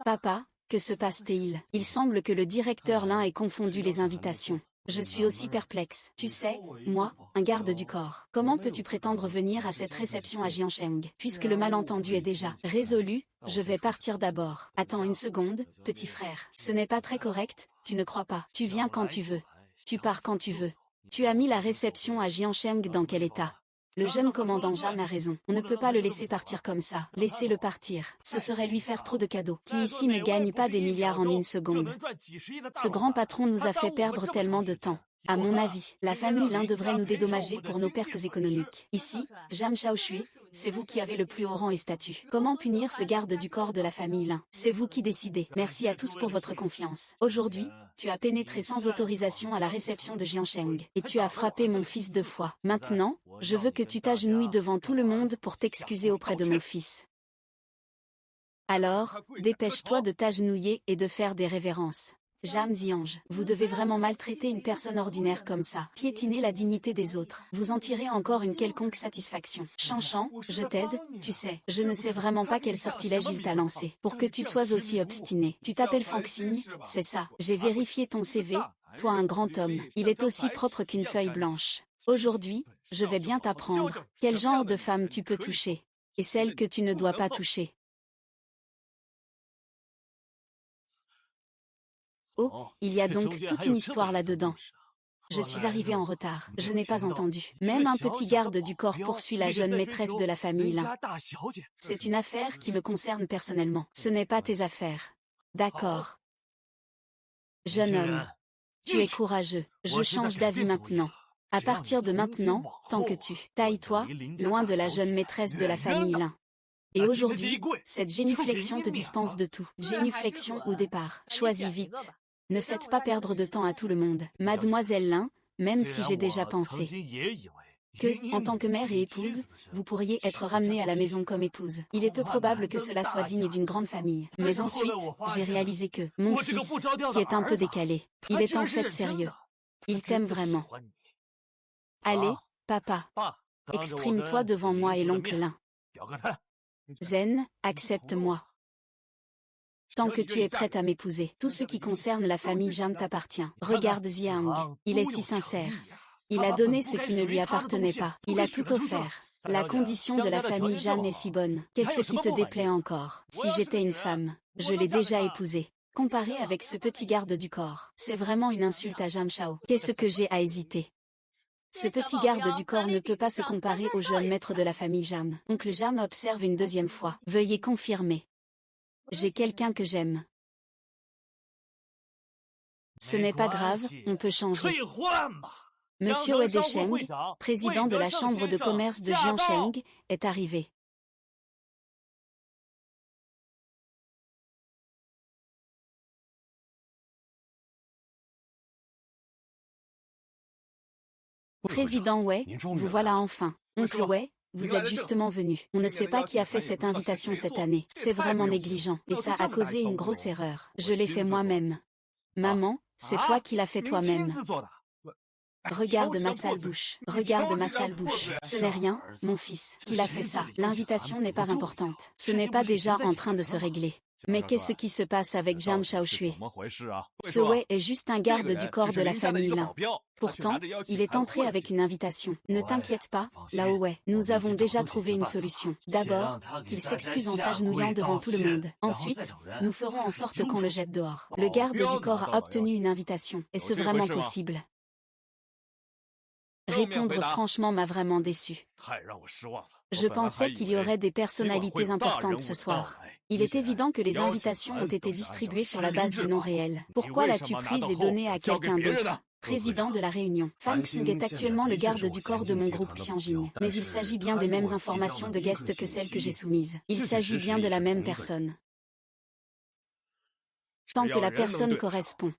Papa, que se passe-t-il? Il semble que le directeur Lin ait confondu les invitations. Je suis aussi perplexe. Tu sais, moi, un garde du corps. Comment peux-tu prétendre venir à cette réception à Jiansheng? Puisque le malentendu est déjà résolu, je vais partir d'abord. Attends une seconde, petit frère. Ce n'est pas très correct, tu ne crois pas? Tu viens quand tu veux. Tu pars quand tu veux. Tu as mis la réception à Jiansheng dans quel état? Le jeune commandant Jam a raison. On ne peut pas le laisser partir comme ça. Laissez-le partir. Ce serait lui faire trop de cadeaux. Qui ici ne gagne pas des milliards en une seconde? Ce grand patron nous a fait perdre tellement de temps. À mon avis, la famille Lin devrait nous dédommager pour nos pertes économiques. Ici, Jam Shaoshui, c'est vous qui avez le plus haut rang et statut. Comment punir ce garde du corps de la famille Lin? C'est vous qui décidez. Merci à tous pour votre confiance. Aujourd'hui, tu as pénétré sans autorisation à la réception de Jiansheng. Et tu as frappé mon fils 2 fois. Maintenant, je veux que tu t'agenouilles devant tout le monde pour t'excuser auprès de mon fils. Alors, dépêche-toi de t'agenouiller et de faire des révérences. Jam Ziange, vous devez vraiment maltraiter une personne ordinaire comme ça, piétiner la dignité des autres. Vous en tirez encore une quelconque satisfaction. Chanchan, je t'aide, tu sais. Je ne sais vraiment pas quel sortilège il t'a lancé, pour que tu sois aussi obstiné. Tu t'appelles Fangxing, c'est ça. J'ai vérifié ton CV, toi un grand homme. Il est aussi propre qu'une feuille blanche. Aujourd'hui, je vais bien t'apprendre quel genre de femme tu peux toucher, et celle que tu ne dois pas toucher. Oh, il y a donc toute une histoire là-dedans. Je suis arrivé en retard, je n'ai pas entendu. Même un petit garde du corps poursuit la jeune maîtresse de la famille Lin. C'est une affaire qui me concerne personnellement. Ce n'est pas tes affaires. D'accord. Jeune homme, tu es courageux. Je change d'avis maintenant. À partir de maintenant, tant que tu tailles-toi, loin de la jeune maîtresse de la famille Lin. Et aujourd'hui, cette génuflexion te dispense de tout. Génuflexion ou départ. Choisis vite. Ne faites pas perdre de temps à tout le monde. Mademoiselle Lin, même si j'ai déjà pensé que, en tant que mère et épouse, vous pourriez être ramenée à la maison comme épouse. Il est peu probable que cela soit digne d'une grande famille. Mais ensuite, j'ai réalisé que mon fils, qui est un peu décalé, il est en fait sérieux. Il t'aime vraiment. Allez, papa, exprime-toi devant moi et l'oncle Lin. Zen, accepte-moi. Tant que tu es prête à m'épouser, tout ce qui concerne la famille Jam t'appartient. Regarde Ziang, il est si sincère. Il a donné ce qui ne lui appartenait pas. Il a tout offert. La condition de la famille Jam est si bonne. Qu'est-ce qui te déplaît encore? Si j'étais une femme, je l'ai déjà épousée. Comparé avec ce petit garde du corps, c'est vraiment une insulte à Jam Shao. Qu'est-ce que j'ai à hésiter? Ce petit garde du corps ne peut pas se comparer au jeune maître de la famille Jam. Oncle Jam observe une deuxième fois. Veuillez confirmer. J'ai quelqu'un que j'aime. Ce n'est pas grave, on peut changer. Monsieur Wei Desheng, président de la chambre de commerce de Jiansheng, est arrivé. Président Wei, vous voilà enfin. Oncle Wei, vous êtes justement venu. On ne sait pas qui a fait cette invitation cette année. C'est vraiment négligent. Et ça a causé une grosse erreur. Je l'ai fait moi-même. Maman, c'est toi qui l'as fait toi-même. Regarde ma sale bouche. Regarde ma sale bouche. Ce n'est rien, mon fils, qu'il a fait ça. L'invitation n'est pas importante. Ce n'est pas déjà en train de se régler. Mais qu'est-ce qui se passe avec Jiang Shaoshui? Ce Wei est juste un garde du corps de la famille Lin. Pourtant, il est entré avec une invitation. Ne t'inquiète pas, Lao Wei, nous avons déjà trouvé une solution. D'abord, qu'il s'excuse en s'agenouillant devant tout le monde. Ensuite, nous ferons en sorte qu'on le jette dehors. Le garde du corps a obtenu une invitation. Est-ce vraiment possible? Répondre franchement m'a vraiment déçu. Je pensais qu'il y aurait des personnalités importantes ce soir. Il est évident que les invitations ont été distribuées sur la base du nom réel. Pourquoi l'as-tu prise et donnée à quelqu'un d'autre? Président de la réunion. Fang Xing est actuellement le garde du corps de mon groupe Xianjin. Mais il s'agit bien des mêmes informations de guest que celles que j'ai soumises. Il s'agit bien de la même personne. Tant que la personne correspond.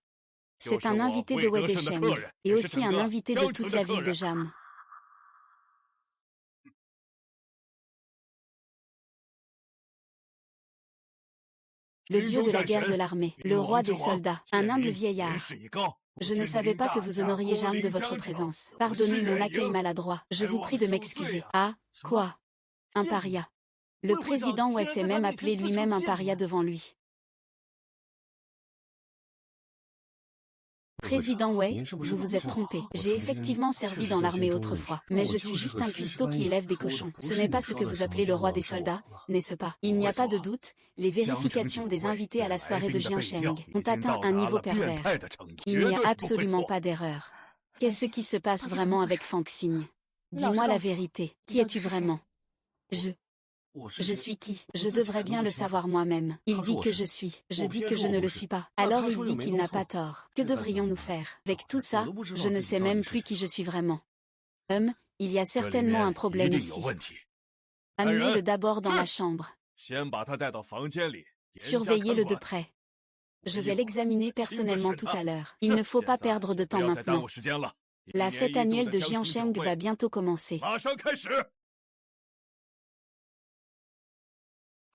C'est un invité de Wei Desheng, et aussi un invité de toute la ville de Jam. Le dieu de la guerre de l'armée, le roi des soldats, un humble vieillard. Je ne savais pas que vous honoriez Jam de votre présence. Pardonnez mon accueil maladroit, je vous prie de m'excuser. Ah, quoi? Un paria. Le président Wei s'est même appelé lui-même un paria devant lui. Président Wei, vous vous êtes trompé. J'ai effectivement servi dans l'armée autrefois, mais je suis juste un cuistot qui élève des cochons. Ce n'est pas ce que vous appelez le roi des soldats, n'est-ce pas? Il n'y a pas de doute, les vérifications des invités à la soirée de Jiansheng ont atteint un niveau pervers. Il n'y a absolument pas d'erreur. Qu'est-ce qui se passe vraiment avec Fang Xing? Dis-moi la vérité. Qui es-tu vraiment? Je suis qui? Je devrais bien le savoir moi-même. Il dit que je suis. Je dis que je ne le suis pas. Alors il dit qu'il n'a pas tort. Que devrions-nous faire? Avec tout ça, je ne sais même plus qui je suis vraiment. Il y a certainement un problème ici. Amenez-le d'abord dans la chambre. Surveillez-le de près. Je vais l'examiner personnellement tout à l'heure. Il ne faut pas perdre de temps maintenant. La fête annuelle de Jiansheng va bientôt commencer.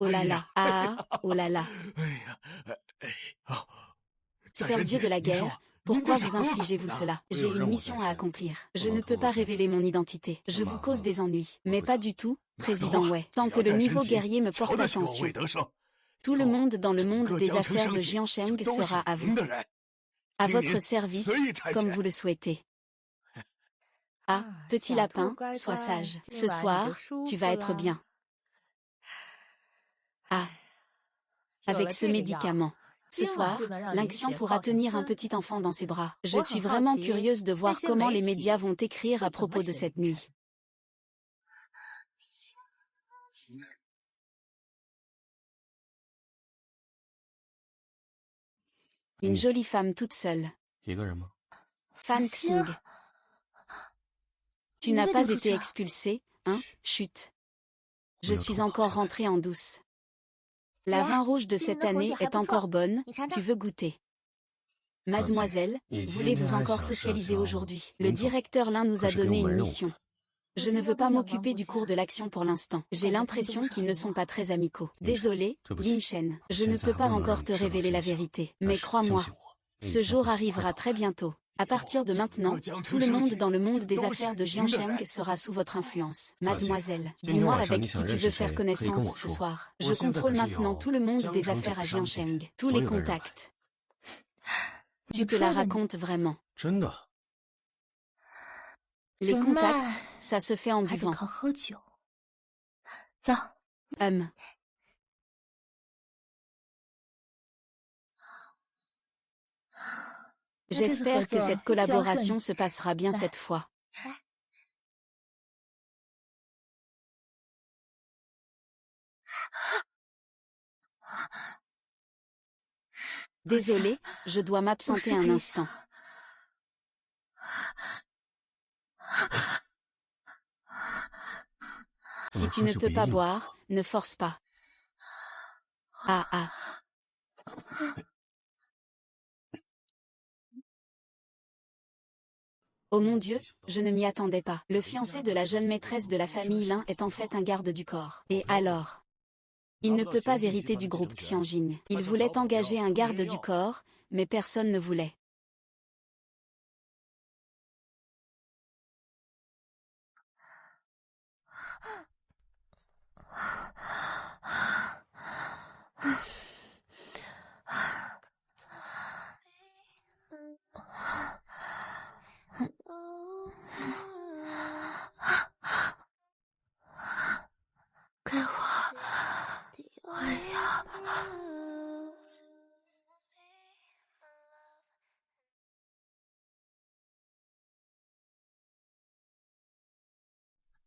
Oh là là, ah, oh là là. Sœur Dieu de la guerre, pourquoi vous infligez-vous cela? J'ai une mission à accomplir. Je ne peux pas révéler mon identité. Je vous cause des ennuis. Mais pas du tout, Président Wei. Tant que le niveau guerrier me porte attention. Tout le monde dans le monde des affaires de Jiansheng sera à vous. À votre service, comme vous le souhaitez. Ah, petit lapin, sois sage. Ce soir, tu vas être bien. Ah, avec ce médicament. Ce soir, Lingxian pourra tenir un petit enfant dans ses bras. Je suis vraiment curieuse de voir comment les médias vont écrire à propos de cette nuit. Une jolie femme toute seule. Fang Xing. Tu n'as pas été expulsée, hein? Chut. Je suis encore rentrée en douce. La vin rouge de cette année est encore bonne, tu veux goûter? Mademoiselle, voulez-vous encore socialiser aujourd'hui? Le directeur Lin nous a donné une mission. Je ne veux pas m'occuper du cours de l'action pour l'instant. J'ai l'impression qu'ils ne sont pas très amicaux. Désolé, Lin Shen, je ne peux pas encore te révéler la vérité. Mais crois-moi, ce jour arrivera très bientôt. À partir de maintenant, tout le monde dans le monde des affaires de Jiansheng sera sous votre influence. Mademoiselle, dis-moi avec qui tu veux faire connaissance ce soir. Je contrôle maintenant tout le monde des affaires à Jiansheng. Tous les contacts. Tu te la racontes vraiment. Les contacts, ça se fait en buvant. J'espère que cette collaboration se passera bien cette fois. Désolée, je dois m'absenter un instant. Si tu ne peux pas boire, ne force pas. Ah ah. Oh mon Dieu, je ne m'y attendais pas. Le fiancé de la jeune maîtresse de la famille Lin est en fait un garde du corps. Et alors? Il ne peut pas hériter du groupe Xianjin. Il voulait engager un garde du corps, mais personne ne voulait.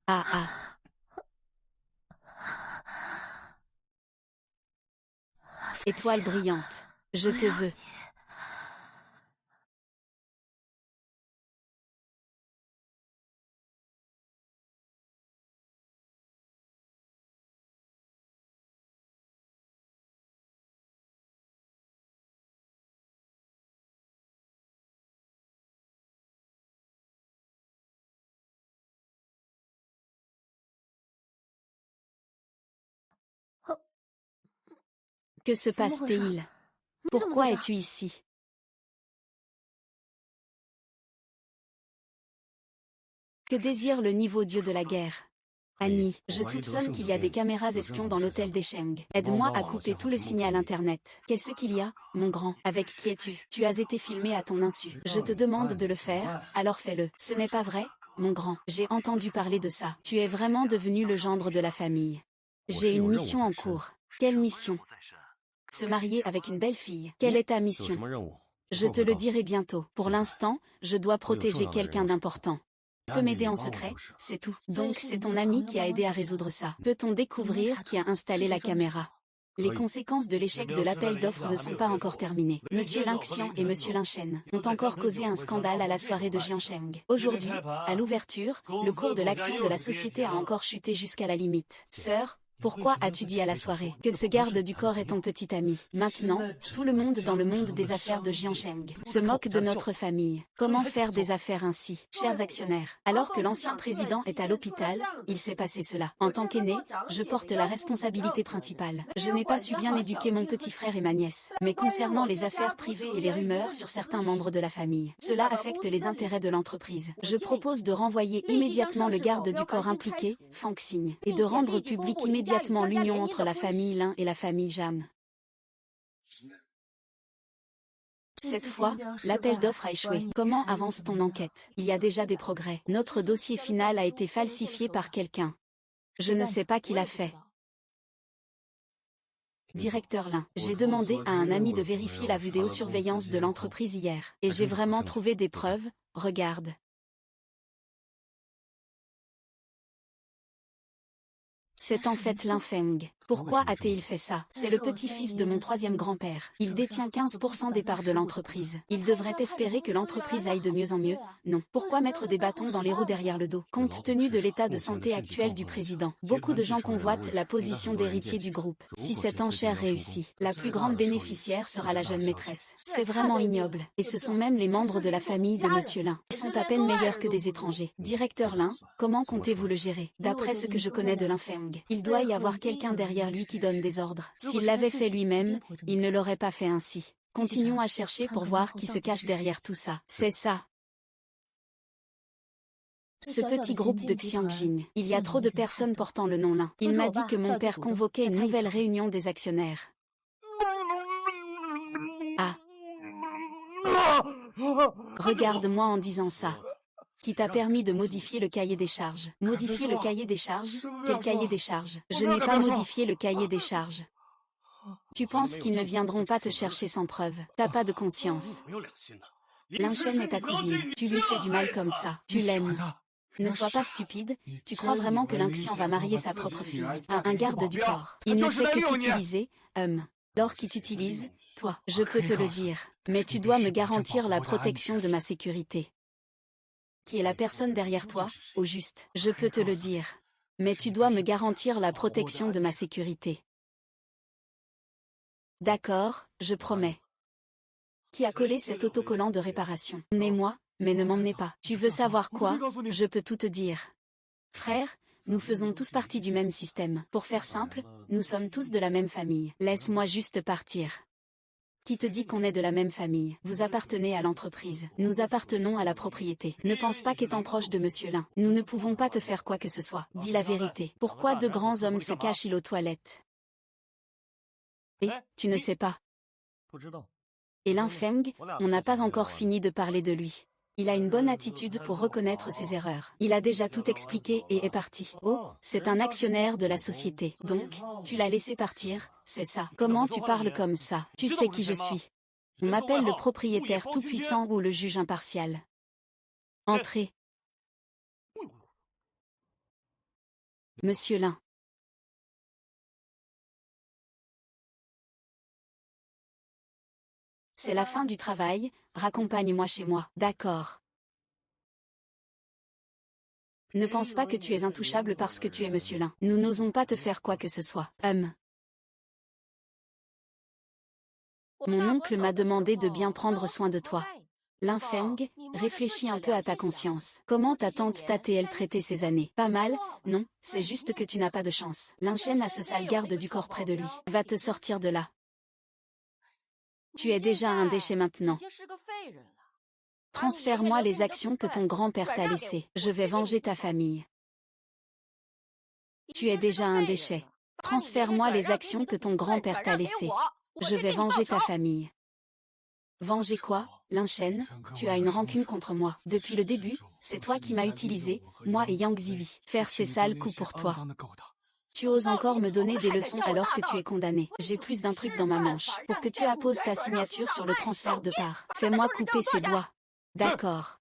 Ah ah. Étoile brillante. Je te veux. Que se passe-t-il? Pourquoi es-tu ici? Que désire le niveau dieu de la guerre? Annie, je soupçonne qu'il y a des caméras espions dans l'hôtel des Sheng. Aide-moi à couper tout le signal internet. Qu'est-ce qu'il y a, mon grand? Avec qui es-tu? Tu as été filmé à ton insu. Je te demande de le faire, alors fais-le. Ce n'est pas vrai, mon grand. J'ai entendu parler de ça. Tu es vraiment devenu le gendre de la famille. J'ai une mission en cours. Quelle mission? Se marier avec une belle fille. Quelle est ta mission? Je te le dirai bientôt. Pour l'instant, je dois protéger quelqu'un d'important. Peut m'aider en secret, c'est tout. Donc c'est ton ami qui a aidé à résoudre ça. Peut-on découvrir qui a installé la caméra? Les conséquences de l'échec de l'appel d'offres ne sont pas encore terminées. Monsieur Linxian et Monsieur Linchen ont encore causé un scandale à la soirée de Jiansheng. Aujourd'hui, à l'ouverture, le cours de l'action de la société a encore chuté jusqu'à la limite. Sœur, pourquoi as-tu dit à la soirée que ce garde du corps est ton petit ami? Maintenant, tout le monde dans le monde des affaires de Jiansheng se moque de notre famille. Comment faire des affaires ainsi? Chers actionnaires, alors que l'ancien président est à l'hôpital, il s'est passé cela. En tant qu'aîné, je porte la responsabilité principale. Je n'ai pas su bien éduquer mon petit frère et ma nièce. Mais concernant les affaires privées et les rumeurs sur certains membres de la famille, cela affecte les intérêts de l'entreprise. Je propose de renvoyer immédiatement le garde du corps impliqué, Fang Xing, et de rendre public immédiatement l'union entre la famille Lin et la famille Jam. Cette fois, l'appel d'offres a échoué. Comment avance ton enquête? Il y a déjà des progrès. Notre dossier final a été falsifié par quelqu'un. Je ne sais pas qui l'a fait. Directeur Lin, j'ai demandé à un ami de vérifier la vidéosurveillance de l'entreprise hier. Et j'ai vraiment trouvé des preuves, regarde. C'est en fait Lin Feng. Pourquoi a-t-il fait ça? C'est le petit-fils de mon troisième grand-père. Il détient 15% des parts de l'entreprise. Il devrait espérer que l'entreprise aille de mieux en mieux. Non. Pourquoi mettre des bâtons dans les roues derrière le dos? Compte tenu de l'état de santé actuel du président, beaucoup de gens convoitent la position d'héritier du groupe. Si cette enchère réussit, la plus grande bénéficiaire sera la jeune maîtresse. C'est vraiment ignoble. Et ce sont même les membres de la famille de Monsieur Lin. Ils sont à peine meilleurs que des étrangers. Directeur Lin, comment comptez-vous le gérer? D'après ce que je connais de Lin Feng, il doit y avoir quelqu'un derrière lui qui donne des ordres. S'il l'avait fait lui-même, il ne l'aurait pas fait ainsi. Continuons à chercher pour voir qui se cache derrière tout ça. C'est ça. Ce petit groupe de Xiangjing. Il y a trop de personnes portant le nom Lin. Il m'a dit que mon père convoquait une nouvelle réunion des actionnaires. Ah. Regarde-moi en disant ça. Qui t'a permis de modifier le cahier des charges. Modifier le cahier des charges? Quel cahier des charges? Je n'ai pas modifié le cahier des charges. Tu penses qu'ils ne viendront pas te chercher sans preuve? T'as pas de conscience. Linchen est ta cousine. Tu lui fais du mal comme ça. Tu l'aimes. Ne sois pas stupide. Tu crois vraiment que Linxian va marier sa propre fille à un garde du corps? Il ne fait que t'utiliser, Lors qui t'utilise, toi, je peux te le dire. Mais tu dois me garantir la protection de ma sécurité. Qui est la personne derrière toi, au juste? Je peux te le dire. Mais tu dois me garantir la protection de ma sécurité. D'accord, je promets. Qui a collé cet autocollant de réparation? Emmenez-moi, mais ne m'emmenez pas. Tu veux savoir quoi? Je peux tout te dire. Frère, nous faisons tous partie du même système. Pour faire simple, nous sommes tous de la même famille. Laisse-moi juste partir. Qui te dit qu'on est de la même famille? Vous appartenez à l'entreprise. Nous appartenons à la propriété. Ne pense pas qu'étant proche de Monsieur Lin, nous ne pouvons pas te faire quoi que ce soit. Dis la vérité. Pourquoi deux grands hommes se cachent-ils aux toilettes? Et, tu ne sais pas. Et Lin Feng, on n'a pas encore fini de parler de lui. Il a une bonne attitude pour reconnaître ses erreurs. Il a déjà tout expliqué et est parti. Oh, c'est un actionnaire de la société. Donc, tu l'as laissé partir, c'est ça. Comment tu parles comme ça? Tu sais qui je suis. On m'appelle le propriétaire tout-puissant ou le juge impartial. Entrez. Monsieur Lin. C'est la fin du travail, raccompagne-moi chez moi. D'accord. Ne pense pas que tu es intouchable parce que tu es Monsieur Lin. Nous n'osons pas te faire quoi que ce soit. Mon oncle m'a demandé de bien prendre soin de toi. Lin Feng, réfléchis un peu à ta conscience. Comment ta tante t'a-t-elle traité ces années? Pas mal, non, c'est juste que tu n'as pas de chance. Lin Shen a ce sale garde du corps près de lui. Va te sortir de là. Tu es déjà un déchet maintenant. Transfère-moi les actions que ton grand-père t'a laissées. Je vais venger ta famille. Tu es déjà un déchet. Transfère-moi les actions que ton grand-père t'a laissées. Je vais venger ta famille. Venger quoi, Lin Shen? Tu as une rancune contre moi. Depuis le début, c'est toi qui m'as utilisé, moi et Yang Ziyi. Faire ces sales coups pour toi. Tu oses encore me donner des leçons alors que tu es condamné. J'ai plus d'un truc dans ma manche. Pour que tu apposes ta signature sur le transfert de parts. Fais-moi couper ses doigts. D'accord.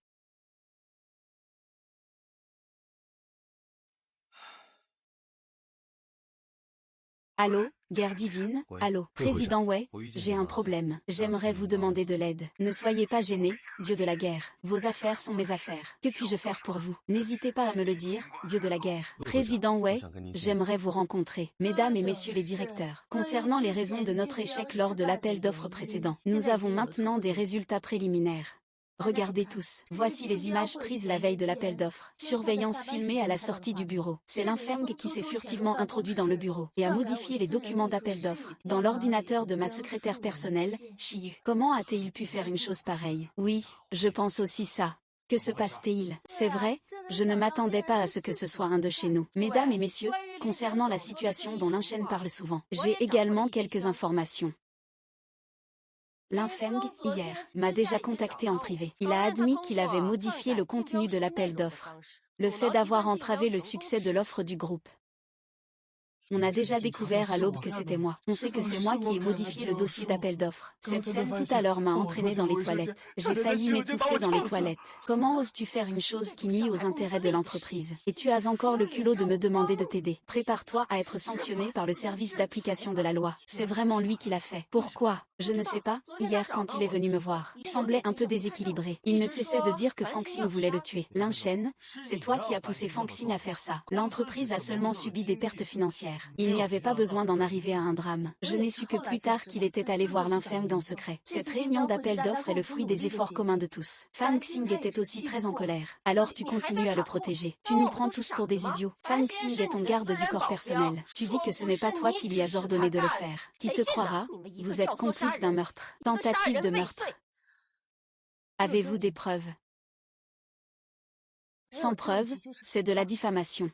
Allô, guerre divine, allô, Président Wei, j'ai un problème. J'aimerais vous demander de l'aide. Ne soyez pas gêné, dieu de la guerre. Vos affaires sont mes affaires. Que puis-je faire pour vous? N'hésitez pas à me le dire, dieu de la guerre. Président Wei, j'aimerais vous rencontrer. Mesdames et messieurs les directeurs, concernant les raisons de notre échec lors de l'appel d'offres précédent, nous avons maintenant des résultats préliminaires. Regardez tous, voici les images prises la veille de l'appel d'offres. Surveillance filmée à la sortie du bureau. C'est Lin Feng qui s'est furtivement introduit dans le bureau et a modifié les documents d'appel d'offres dans l'ordinateur de ma secrétaire personnelle, Shiyu. Comment a-t-il pu faire une chose pareille? Oui, je pense aussi ça. Que se passe-t-il? C'est vrai, je ne m'attendais pas à ce que ce soit un de chez nous. Mesdames et messieurs, concernant la situation dont Lin Shen parle souvent, j'ai également quelques informations. Lin Feng, hier, m'a déjà contacté en privé. Il a admis qu'il avait modifié le contenu de l'appel d'offres. Le fait d'avoir entravé le succès de l'offre du groupe. On a déjà découvert à l'aube que c'était moi. On sait que c'est moi qui ai modifié le dossier d'appel d'offres. Cette scène tout à l'heure m'a entraîné dans les toilettes. J'ai failli m'étouffer dans les toilettes. Comment oses-tu faire une chose qui nuit aux intérêts de l'entreprise? Et tu as encore le culot de me demander de t'aider. Prépare-toi à être sanctionné par le service d'application de la loi. C'est vraiment lui qui l'a fait. Pourquoi? Je ne sais pas. Hier quand il est venu me voir, il semblait un peu déséquilibré. Il ne cessait de dire que Fang Xin voulait le tuer. Lin Shen, c'est toi qui as poussé Fang Xin à faire ça. L'entreprise a seulement subi des pertes financières. Il n'y avait pas besoin d'en arriver à un drame. Je n'ai su que plus tard qu'il était allé voir Lin Feng en secret. Cette réunion d'appel d'offres est le fruit des efforts communs de tous. Fang Xin était aussi très en colère. Alors tu continues à le protéger. Tu nous prends tous pour des idiots. Fang Xin est ton garde du corps personnel. Tu dis que ce n'est pas toi qui lui as ordonné de le faire. Qui te croira? Vous êtes complice d'un meurtre. Tentative de meurtre. Avez-vous des preuves? Sans preuves, c'est de la diffamation.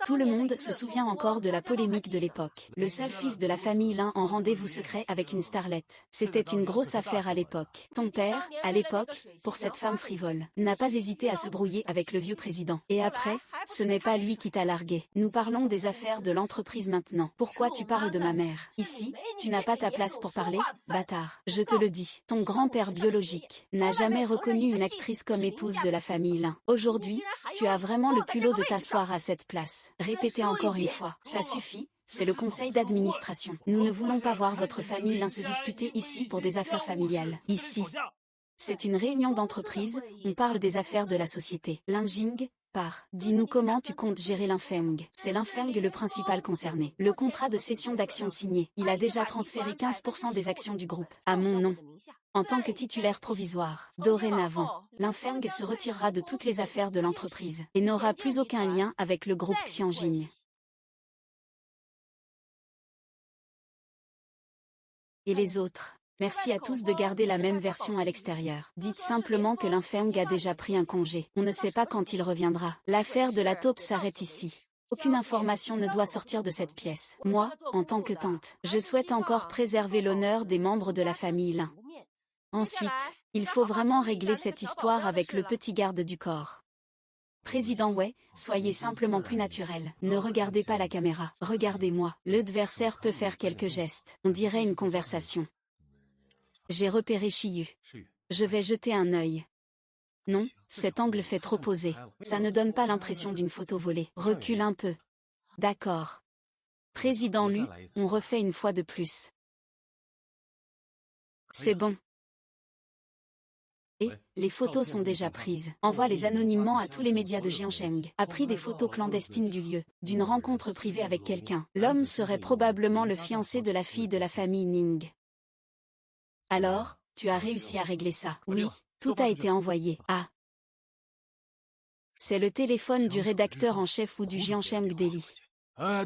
Tout le monde se souvient encore de la polémique de l'époque. Le seul fils de la famille Lin en rendez-vous secret avec une starlette. C'était une grosse affaire à l'époque. Ton père, à l'époque, pour cette femme frivole, n'a pas hésité à se brouiller avec le vieux président. Et après, ce n'est pas lui qui t'a largué. Nous parlons des affaires de l'entreprise maintenant. Pourquoi tu parles de ma mère? Ici, tu n'as pas ta place pour parler, bâtard. Je te le dis. Ton grand-père biologique n'a jamais reconnu une actrice comme épouse de la famille Lin. Aujourd'hui, tu as vraiment le culot de t'asseoir à cette place. Répétez encore une fois, ça suffit, c'est le conseil d'administration. Nous ne voulons pas voir votre famille Lin se disputer ici pour des affaires familiales. Ici, c'est une réunion d'entreprise, on parle des affaires de la société. Lin Jing, part. Dis-nous comment tu comptes gérer Lin Feng. C'est Lin Feng le principal concerné. Le contrat de cession d'actions signé. Il a déjà transféré 15% des actions du groupe à mon nom. En tant que titulaire provisoire, dorénavant, Lin Feng se retirera de toutes les affaires de l'entreprise et n'aura plus aucun lien avec le groupe Xianjing. Et les autres? Merci à tous de garder la même version à l'extérieur. Dites simplement que Lin Feng a déjà pris un congé. On ne sait pas quand il reviendra. L'affaire de la taupe s'arrête ici. Aucune information ne doit sortir de cette pièce. Moi, en tant que tante, je souhaite encore préserver l'honneur des membres de la famille Lin. Ensuite, il faut vraiment régler cette histoire avec le petit garde du corps. Président Wei, soyez simplement plus naturel. Ne regardez pas la caméra. Regardez-moi. L'adversaire peut faire quelques gestes. On dirait une conversation. J'ai repéré Shiyu. Je vais jeter un œil. Non, cet angle fait trop posé. Ça ne donne pas l'impression d'une photo volée. Recule un peu. D'accord. Président Lu, on refait une fois de plus. C'est bon. Et, les photos sont déjà prises. Envoie-les anonymement à tous les médias de Jiangsheng. A pris des photos clandestines du lieu, d'une rencontre privée avec quelqu'un. L'homme serait probablement le fiancé de la fille de la famille Ning. Alors, tu as réussi à régler ça. Oui, tout a été envoyé. Ah. C'est le téléphone du rédacteur en chef ou du Jiangsheng Daily.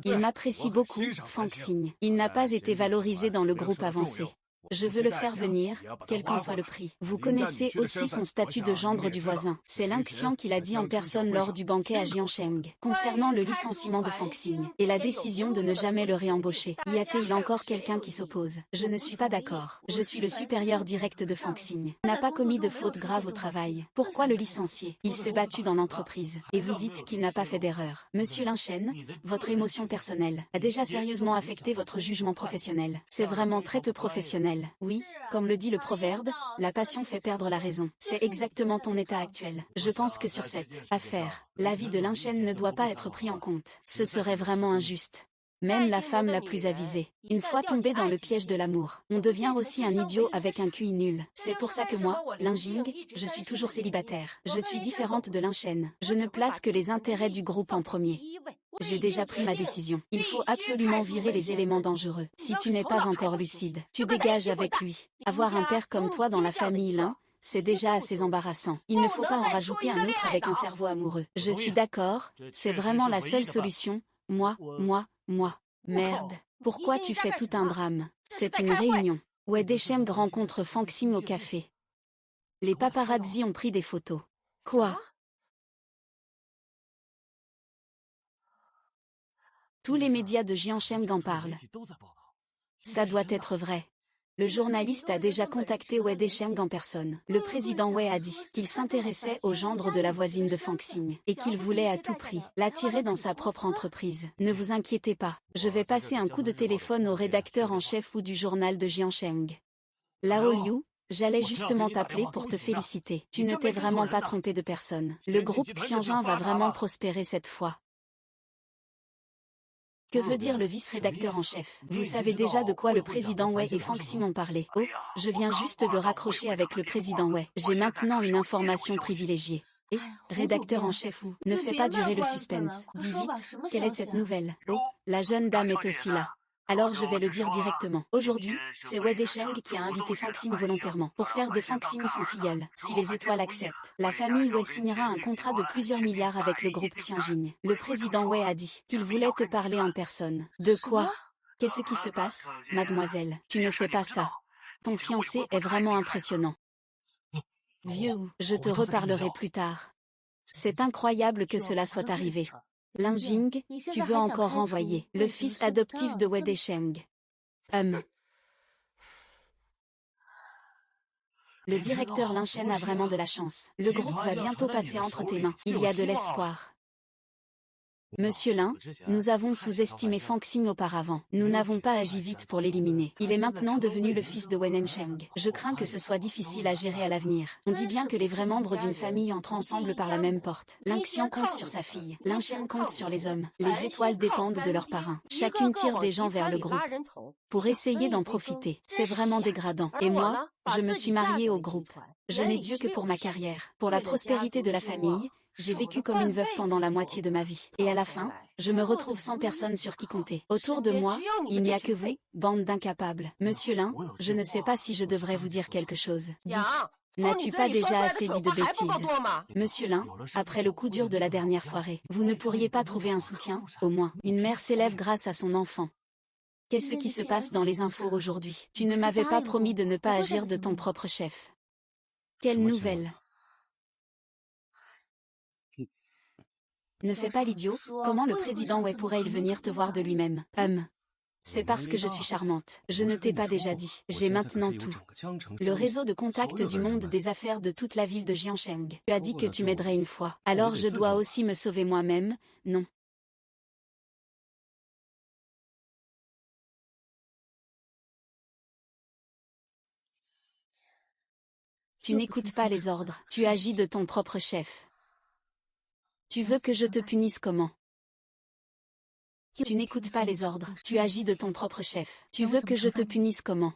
Il m'apprécie beaucoup, Fang Xing. Il n'a pas été valorisé dans le groupe avancé. Je veux le faire venir, quel qu'en soit le prix. Vous connaissez aussi son statut de gendre du voisin. C'est Ling Xiang qui l'a dit en personne lors du banquet à Jiangsheng, concernant le licenciement de Fang Xing, et la décision de ne jamais le réembaucher. Y a-t-il encore quelqu'un qui s'oppose? Je ne suis pas d'accord. Je suis le supérieur direct de Fang Xing. Il n'a pas commis de faute grave au travail. Pourquoi le licencier? Il s'est battu dans l'entreprise. Et vous dites qu'il n'a pas fait d'erreur. Monsieur Lin Shen, votre émotion personnelle a déjà sérieusement affecté votre jugement professionnel. C'est vraiment très peu professionnel. Oui, comme le dit le proverbe, la passion fait perdre la raison. C'est exactement ton état actuel. Je pense que sur cette affaire, l'avis de Lin Shen ne doit pas être pris en compte. Ce serait vraiment injuste. Même la femme la plus avisée, une fois tombée dans le piège de l'amour, on devient aussi un idiot avec un QI nul. C'est pour ça que moi, Lin Jing, je suis toujours célibataire. Je suis différente de Lin Shen. Je ne place que les intérêts du groupe en premier. J'ai déjà pris ma décision. Il faut absolument virer les éléments dangereux. Si tu n'es pas encore lucide, tu dégages avec lui. Avoir un père comme toi dans la famille Lin, c'est déjà assez embarrassant. Il ne faut pas en rajouter un autre avec un cerveau amoureux. Je suis d'accord, c'est vraiment la seule solution. Moi. Merde. Pourquoi tu fais tout un drame? C'est une réunion. Wei Descheng rencontre Fang Xing au café. Les paparazzi ont pris des photos. Quoi? Tous les médias de Jiangsheng en parlent. Ça doit être vrai. Le journaliste a déjà contacté Wei Descheng en personne. Le président Wei a dit qu'il s'intéressait au gendre de la voisine de Fang Xing et qu'il voulait à tout prix l'attirer dans sa propre entreprise. Ne vous inquiétez pas, je vais passer un coup de téléphone au rédacteur en chef ou du journal de Jiangsheng. Lao Liu, j'allais justement t'appeler pour te féliciter. Tu ne t'es vraiment pas trompé de personne. Le groupe Xianjin va vraiment prospérer cette fois. Que veut dire le vice-rédacteur en chef? Vous savez déjà de quoi le président Wei et Fang Xing ont parlé. Oh, je viens juste de raccrocher avec le président Wei. J'ai maintenant une information privilégiée. Et, rédacteur en chef ou, ne fais pas durer le suspense. Dis vite, quelle est cette nouvelle? Oh, la jeune dame est aussi là. Alors je vais le dire directement. Aujourd'hui, c'est Wei Descheng qui a invité Fang Xing volontairement pour faire de Fang Xing son filleul. Si les étoiles acceptent, la famille Wei signera un contrat de plusieurs milliards avec le groupe Xianjin. Le président Wei a dit qu'il voulait te parler en personne. De quoi? Qu'est-ce qui se passe, mademoiselle? Tu ne sais pas ça. Ton fiancé est vraiment impressionnant. Vieux, je te reparlerai plus tard. C'est incroyable que cela soit arrivé. Lin Jing, tu veux encore renvoyer le fils adoptif de Wei Descheng. Le directeur Lin Shen a vraiment de la chance. Le groupe va bientôt passer entre tes mains. Il y a de l'espoir. Monsieur Lin, nous avons sous-estimé Fang Xing auparavant. Nous n'avons pas agi vite pour l'éliminer. Il est maintenant devenu le fils de Wen Nensheng. Je crains que ce soit difficile à gérer à l'avenir. On dit bien que les vrais membres d'une famille entrent ensemble par la même porte. Lin Xiang compte sur sa fille. Lin Shen compte sur les hommes. Les étoiles dépendent de leurs parrains. Chacune tire des gens vers le groupe pour essayer d'en profiter. C'est vraiment dégradant. Et moi, je me suis mariée au groupe. Je n'ai Dieu que pour ma carrière, pour la prospérité de la famille. J'ai vécu comme une veuve pendant la moitié de ma vie. Et à la fin, je me retrouve sans personne sur qui compter. Autour de moi, il n'y a que vous, bande d'incapables. Monsieur Lin, je ne sais pas si je devrais vous dire quelque chose. Dites, n'as-tu pas déjà assez dit de bêtises? Monsieur Lin, après le coup dur de la dernière soirée, vous ne pourriez pas trouver un soutien, au moins. Une mère s'élève grâce à son enfant. Qu'est-ce qui se passe dans les infos aujourd'hui? Tu ne m'avais pas promis de ne pas agir de ton propre chef. Quelle nouvelle? Ne fais pas l'idiot, comment le président Wei pourrait-il venir te voir de lui-même? C'est parce que je suis charmante. Je ne t'ai pas déjà dit. J'ai maintenant tout. Le réseau de contacts du monde des affaires de toute la ville de Jiangsheng. Tu as dit que tu m'aiderais une fois. Alors je dois aussi me sauver moi-même, non? Tu n'écoutes pas les ordres. Tu agis de ton propre chef. Tu veux que je te punisse comment? Tu n'écoutes pas les ordres. Tu agis de ton propre chef. Tu veux que je te punisse comment?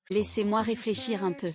Laissez-moi réfléchir un peu.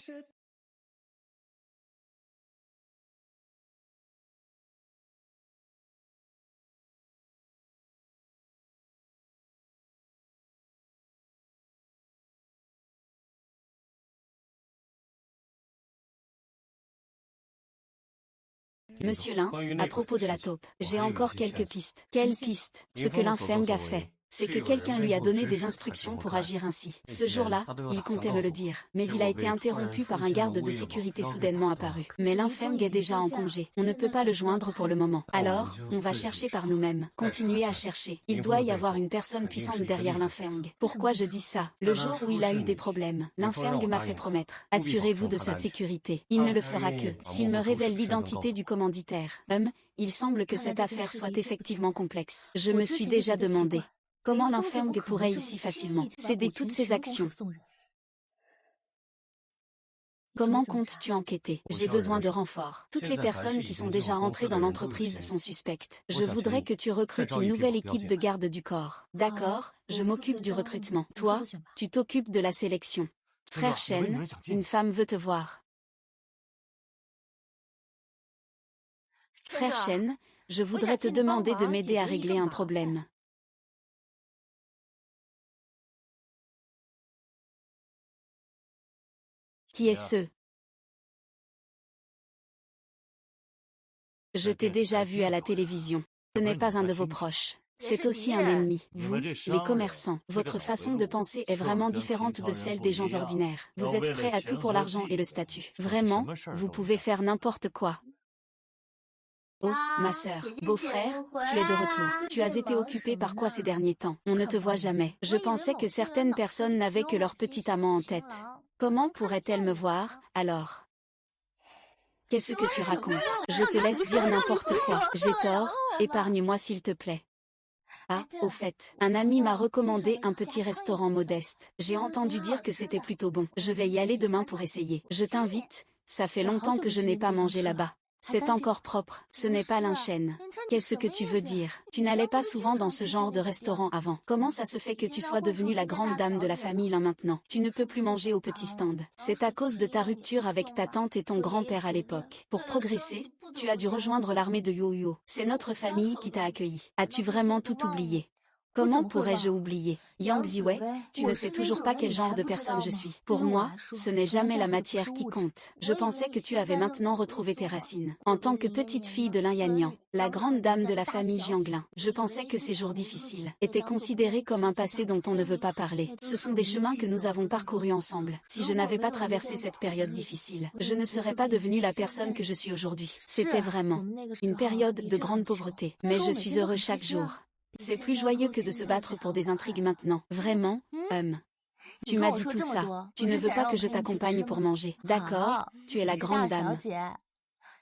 Monsieur Lin, à propos de la taupe, j'ai encore quelques pistes. Quelles pistes? Ce que l'infirme a fait, c'est que quelqu'un lui a donné des instructions pour agir ainsi. Ce jour-là, il comptait me le dire, mais il a été interrompu par un garde de sécurité soudainement apparu. Mais l'infirme est déjà en congé. On ne peut pas le joindre pour le moment. Alors, on va chercher par nous-mêmes. Continuez à chercher. Il doit y avoir une personne puissante derrière l'infirme. Pourquoi je dis ça? Le jour où il a eu des problèmes, l'infirme m'a fait promettre. Assurez-vous de sa sécurité. Il ne le fera que s'il me révèle l'identité du commanditaire. Il semble que cette affaire soit effectivement complexe. Je me suis déjà demandé comment l'infirme pourrait ici facilement céder toutes ses actions. Comment comptes-tu enquêter? J'ai besoin de renforts. Toutes les personnes qui sont déjà entrées dans l'entreprise sont suspectes. Je voudrais que tu recrutes une nouvelle équipe de garde du corps. D'accord, je m'occupe du recrutement. Toi, tu t'occupes de la sélection. Frère Shen, une femme veut te voir. Frère Shen, je voudrais te demander de m'aider à régler un problème. Qui est ce? Je t'ai déjà vu à la télévision. Ce n'est pas un de vos proches. C'est aussi un ennemi. Vous, les commerçants, votre façon de penser est vraiment différente de celle des gens ordinaires. Vous êtes prêts à tout pour l'argent et le statut. Vraiment, vous pouvez faire n'importe quoi. Oh, ma sœur, beau-frère, tu es de retour. Tu as été occupé par quoi ces derniers temps? On ne te voit jamais. Je pensais que certaines personnes n'avaient que leur petit amant en tête. Comment pourrait-elle me voir, alors? Qu'est-ce que tu racontes? Je te laisse dire n'importe quoi. J'ai tort, épargne-moi s'il te plaît. Ah, au fait, un ami m'a recommandé un petit restaurant modeste. J'ai entendu dire que c'était plutôt bon. Je vais y aller demain pour essayer. Je t'invite, ça fait longtemps que je n'ai pas mangé là-bas. C'est encore propre, ce n'est pas l'Inchène. Qu'est-ce que tu veux dire? Tu n'allais pas souvent dans ce genre de restaurant avant. Comment ça se fait que tu sois devenue la grande dame de la famille là maintenant? Tu ne peux plus manger au petit stand. C'est à cause de ta rupture avec ta tante et ton grand-père à l'époque. Pour progresser, tu as dû rejoindre l'armée de Yo-Yo. C'est notre famille qui t'a accueilli. As-tu vraiment tout oublié? Comment pourrais-je oublier? Yang Ziwei, tu ne sais toujours pas quel genre de personne je suis. Pour moi, ce n'est jamais la matière qui compte. Je pensais que tu avais maintenant retrouvé tes racines. En tant que petite fille de Lin Yannian, la grande dame de la famille Jianglin, je pensais que ces jours difficiles étaient considérés comme un passé dont on ne veut pas parler. Ce sont des chemins que nous avons parcourus ensemble. Si je n'avais pas traversé cette période difficile, je ne serais pas devenue la personne que je suis aujourd'hui. C'était vraiment une période de grande pauvreté. Mais je suis heureux chaque jour. C'est plus joyeux que de se battre pour des intrigues maintenant. Vraiment, Tu m'as dit tout ça. Tu ne veux pas que je t'accompagne pour manger. D'accord, tu es la grande dame.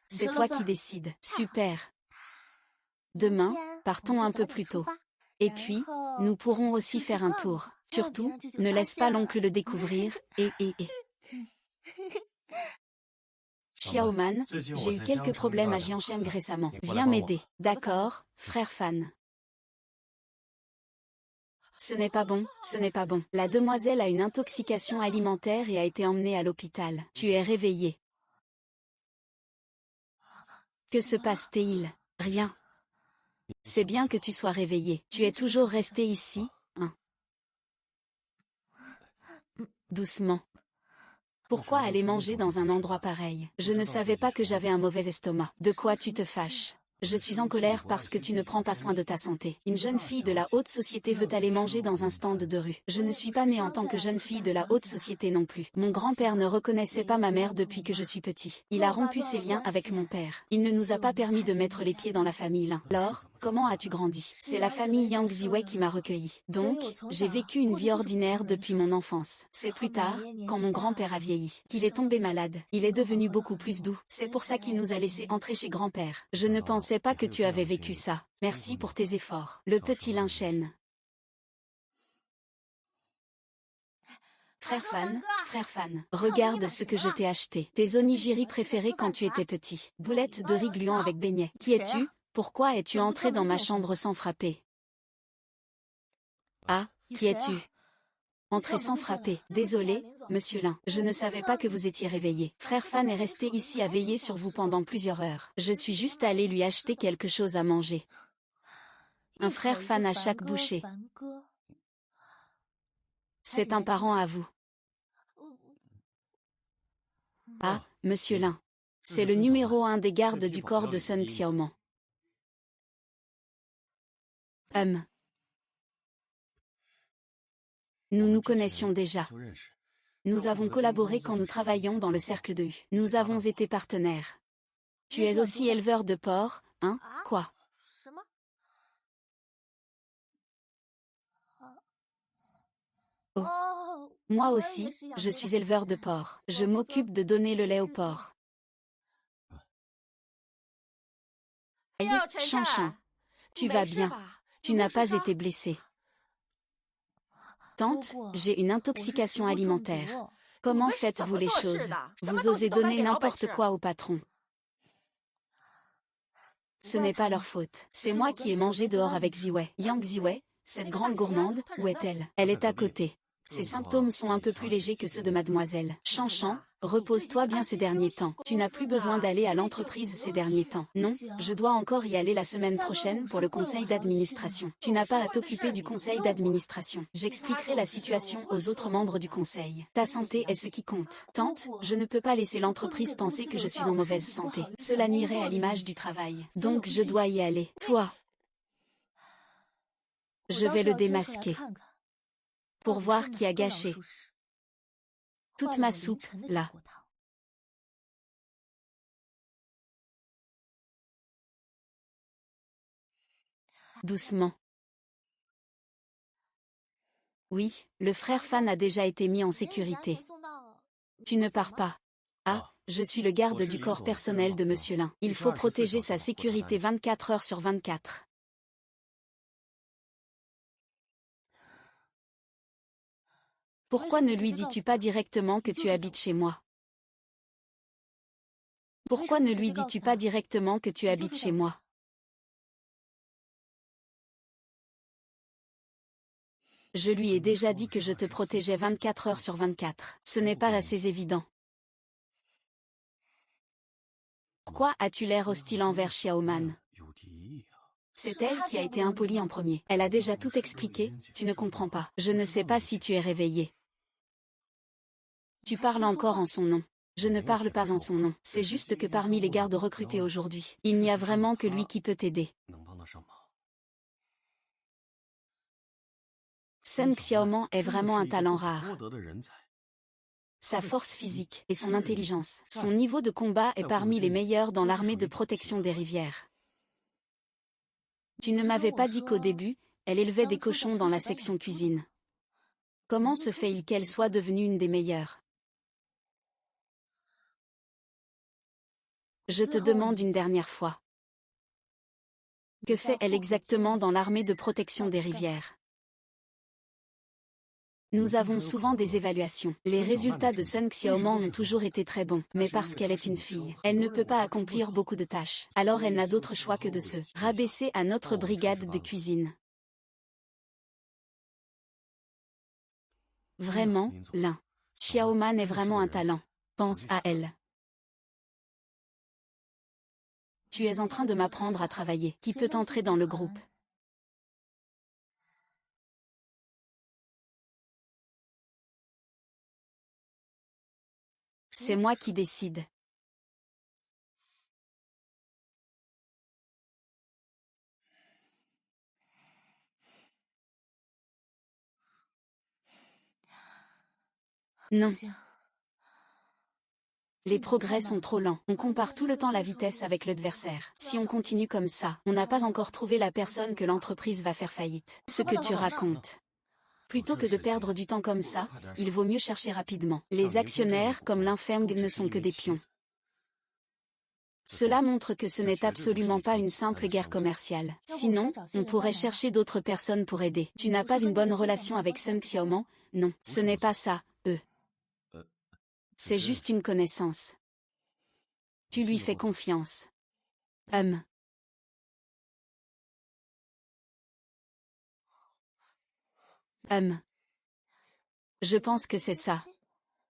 C'est toi qui décides. Super. Demain, partons un peu plus tôt. Et puis, nous pourrons aussi faire un tour. Surtout, ne laisse pas l'oncle le découvrir, et. Xiaoman, j'ai eu quelques problèmes à Jiancheng récemment. Viens m'aider. D'accord, frère Fan. Ce n'est pas bon, ce n'est pas bon. La demoiselle a une intoxication alimentaire et a été emmenée à l'hôpital. Tu es réveillé. Que se passe-t-il? Rien. C'est bien que tu sois réveillé. Tu es toujours resté ici, hein? Doucement. Pourquoi aller manger dans un endroit pareil? Je ne savais pas que j'avais un mauvais estomac. De quoi tu te fâches? Je suis en colère parce que tu ne prends pas soin de ta santé. Une jeune fille de la haute société veut aller manger dans un stand de rue. Je ne suis pas née en tant que jeune fille de la haute société non plus. Mon grand-père ne reconnaissait pas ma mère depuis que je suis petit. Il a rompu ses liens avec mon père. Il ne nous a pas permis de mettre les pieds dans la famille Lin. Alors, comment as-tu grandi? C'est la famille Yang Ziwei qui m'a recueilli. Donc, j'ai vécu une vie ordinaire depuis mon enfance. C'est plus tard, quand mon grand-père a vieilli, qu'il est tombé malade. Il est devenu beaucoup plus doux. C'est pour ça qu'il nous a laissé entrer chez grand-père. Je ne pensais pas que tu avais vécu ça. Merci pour tes efforts. Le petit Lin Shen. Frère Fan, regarde ce que je t'ai acheté. Tes onigiri préférés quand tu étais petit. Boulettes de riz gluant avec beignets. Qui es-tu? Pourquoi es-tu entré dans ma chambre sans frapper? Ah, qui es-tu? Entré sans frapper. Désolé, monsieur Lin. Je ne savais pas que vous étiez réveillé. Frère Fan est resté ici à veiller sur vous pendant plusieurs heures. Je suis juste allé lui acheter quelque chose à manger. Un frère Fan à chaque bouchée. C'est un parent à vous. Ah, monsieur Lin. C'est le numéro 1 des gardes du corps de Sun Xiaoman. Nous nous connaissions déjà. Nous avons collaboré quand nous travaillions dans le cercle de U. Nous avons été partenaires. Tu es aussi éleveur de porcs, hein? Quoi? Oh. Moi aussi, je suis éleveur de porcs. Je m'occupe de donner le lait aux porcs. Chanchan, tu vas bien. Tu n'as pas été blessé. Tante, j'ai une intoxication alimentaire. Comment faites-vous les choses? Vous osez donner n'importe quoi au patron. Ce n'est pas leur faute. C'est moi qui ai mangé dehors avec Ziwei. Yang Ziwei, cette grande gourmande, où est-elle? Elle est à côté. Ses symptômes sont un peu plus légers que ceux de mademoiselle. Chanchan, repose-toi bien ces derniers temps. Tu n'as plus besoin d'aller à l'entreprise ces derniers temps. Non, je dois encore y aller la semaine prochaine pour le conseil d'administration. Tu n'as pas à t'occuper du conseil d'administration. J'expliquerai la situation aux autres membres du conseil. Ta santé est ce qui compte. Tante, je ne peux pas laisser l'entreprise penser que je suis en mauvaise santé. Cela nuirait à l'image du travail. Donc je dois y aller. Toi, je vais le démasquer. Pour voir qui a gâché toute ma soupe, là. Doucement. Oui, le frère Fan a déjà été mis en sécurité. Tu ne pars pas. Ah, je suis le garde du corps personnel de monsieur Lin. Il faut protéger sa sécurité 24 heures sur 24. Pourquoi ne lui dis-tu pas directement que tu habites chez moi? Pourquoi ne lui dis-tu pas directement que tu habites chez moi? Je lui ai déjà dit que je te protégeais 24 heures sur 24. Ce n'est pas assez évident. Pourquoi as-tu l'air hostile envers Xiaoman? C'est elle qui a été impolie en premier. Elle a déjà tout expliqué, tu ne comprends pas. Je ne sais pas si tu es réveillé. Tu parles encore en son nom. Je ne parle pas en son nom. C'est juste que parmi les gardes recrutés aujourd'hui, il n'y a vraiment que lui qui peut t'aider. Sun Xiaoman est vraiment un talent rare. Sa force physique et son intelligence. Son niveau de combat est parmi les meilleurs dans l'armée de protection des rivières. Tu ne m'avais pas dit qu'au début, elle élevait des cochons dans la section cuisine. Comment se fait-il qu'elle soit devenue une des meilleures? Je te demande une dernière fois. Que fait-elle exactement dans l'armée de protection des rivières? Nous avons souvent des évaluations. Les résultats de Sun Xiaoman ont toujours été très bons, mais parce qu'elle est une fille, elle ne peut pas accomplir beaucoup de tâches. Alors elle n'a d'autre choix que de se rabaisser à notre brigade de cuisine. Vraiment, Lin. Xiaoman est vraiment un talent. Pense à elle. Tu es en train de m'apprendre à travailler. Qui peut entrer dans le groupe? C'est moi qui décide. Non. Les progrès sont trop lents. On compare tout le temps la vitesse avec l'adversaire. Si on continue comme ça, on n'a pas encore trouvé la personne que l'entreprise va faire faillite. Ce que tu racontes. Plutôt que de perdre du temps comme ça, il vaut mieux chercher rapidement. Les actionnaires comme l'Infeng ne sont que des pions. Cela montre que ce n'est absolument pas une simple guerre commerciale. Sinon, on pourrait chercher d'autres personnes pour aider. Tu n'as pas une bonne relation avec Sun Xiaoman? Non, ce n'est pas ça, eux. C'est juste une connaissance. Tu lui fais confiance. Je pense que c'est ça.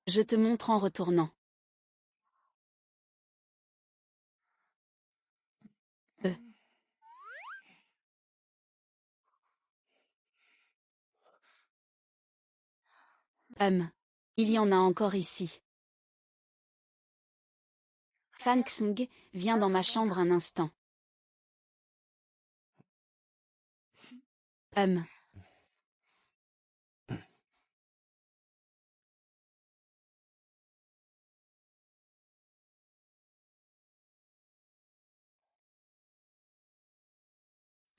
Je te montre en retournant. Il y en a encore ici. Fan Xing, viens dans ma chambre un instant.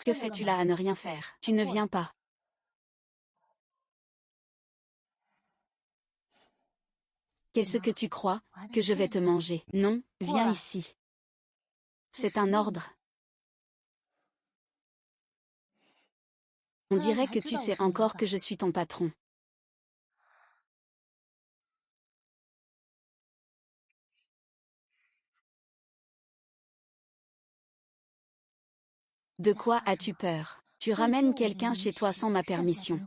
Que fais-tu là à ne rien faire? Tu ne viens pas. Qu'est-ce que tu crois? Que je vais te manger? Non, viens ici. C'est un ordre. On dirait que tu sais encore que je suis ton patron. De quoi as-tu peur? Tu ramènes quelqu'un chez toi sans ma permission.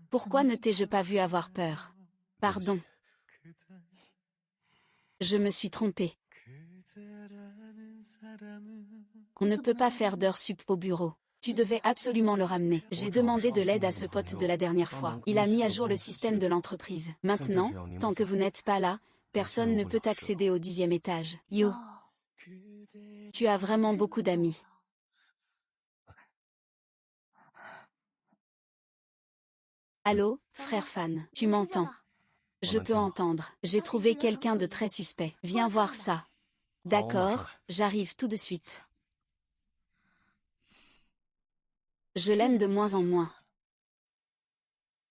Pourquoi ne t'ai-je pas vu avoir peur? Pardon. Je me suis trompée. On ne peut pas faire d'heures sup au bureau. Tu devais absolument le ramener. J'ai demandé de l'aide à ce pote de la dernière fois. Il a mis à jour le système de l'entreprise. Maintenant, tant que vous n'êtes pas là, personne ne peut accéder au 10e étage. Yo. Tu as vraiment beaucoup d'amis. Allô, frère Fan, tu m'entends? Je peux entendre. J'ai trouvé quelqu'un de très suspect. Viens voir ça. D'accord, j'arrive tout de suite. Je l'aime de moins en moins.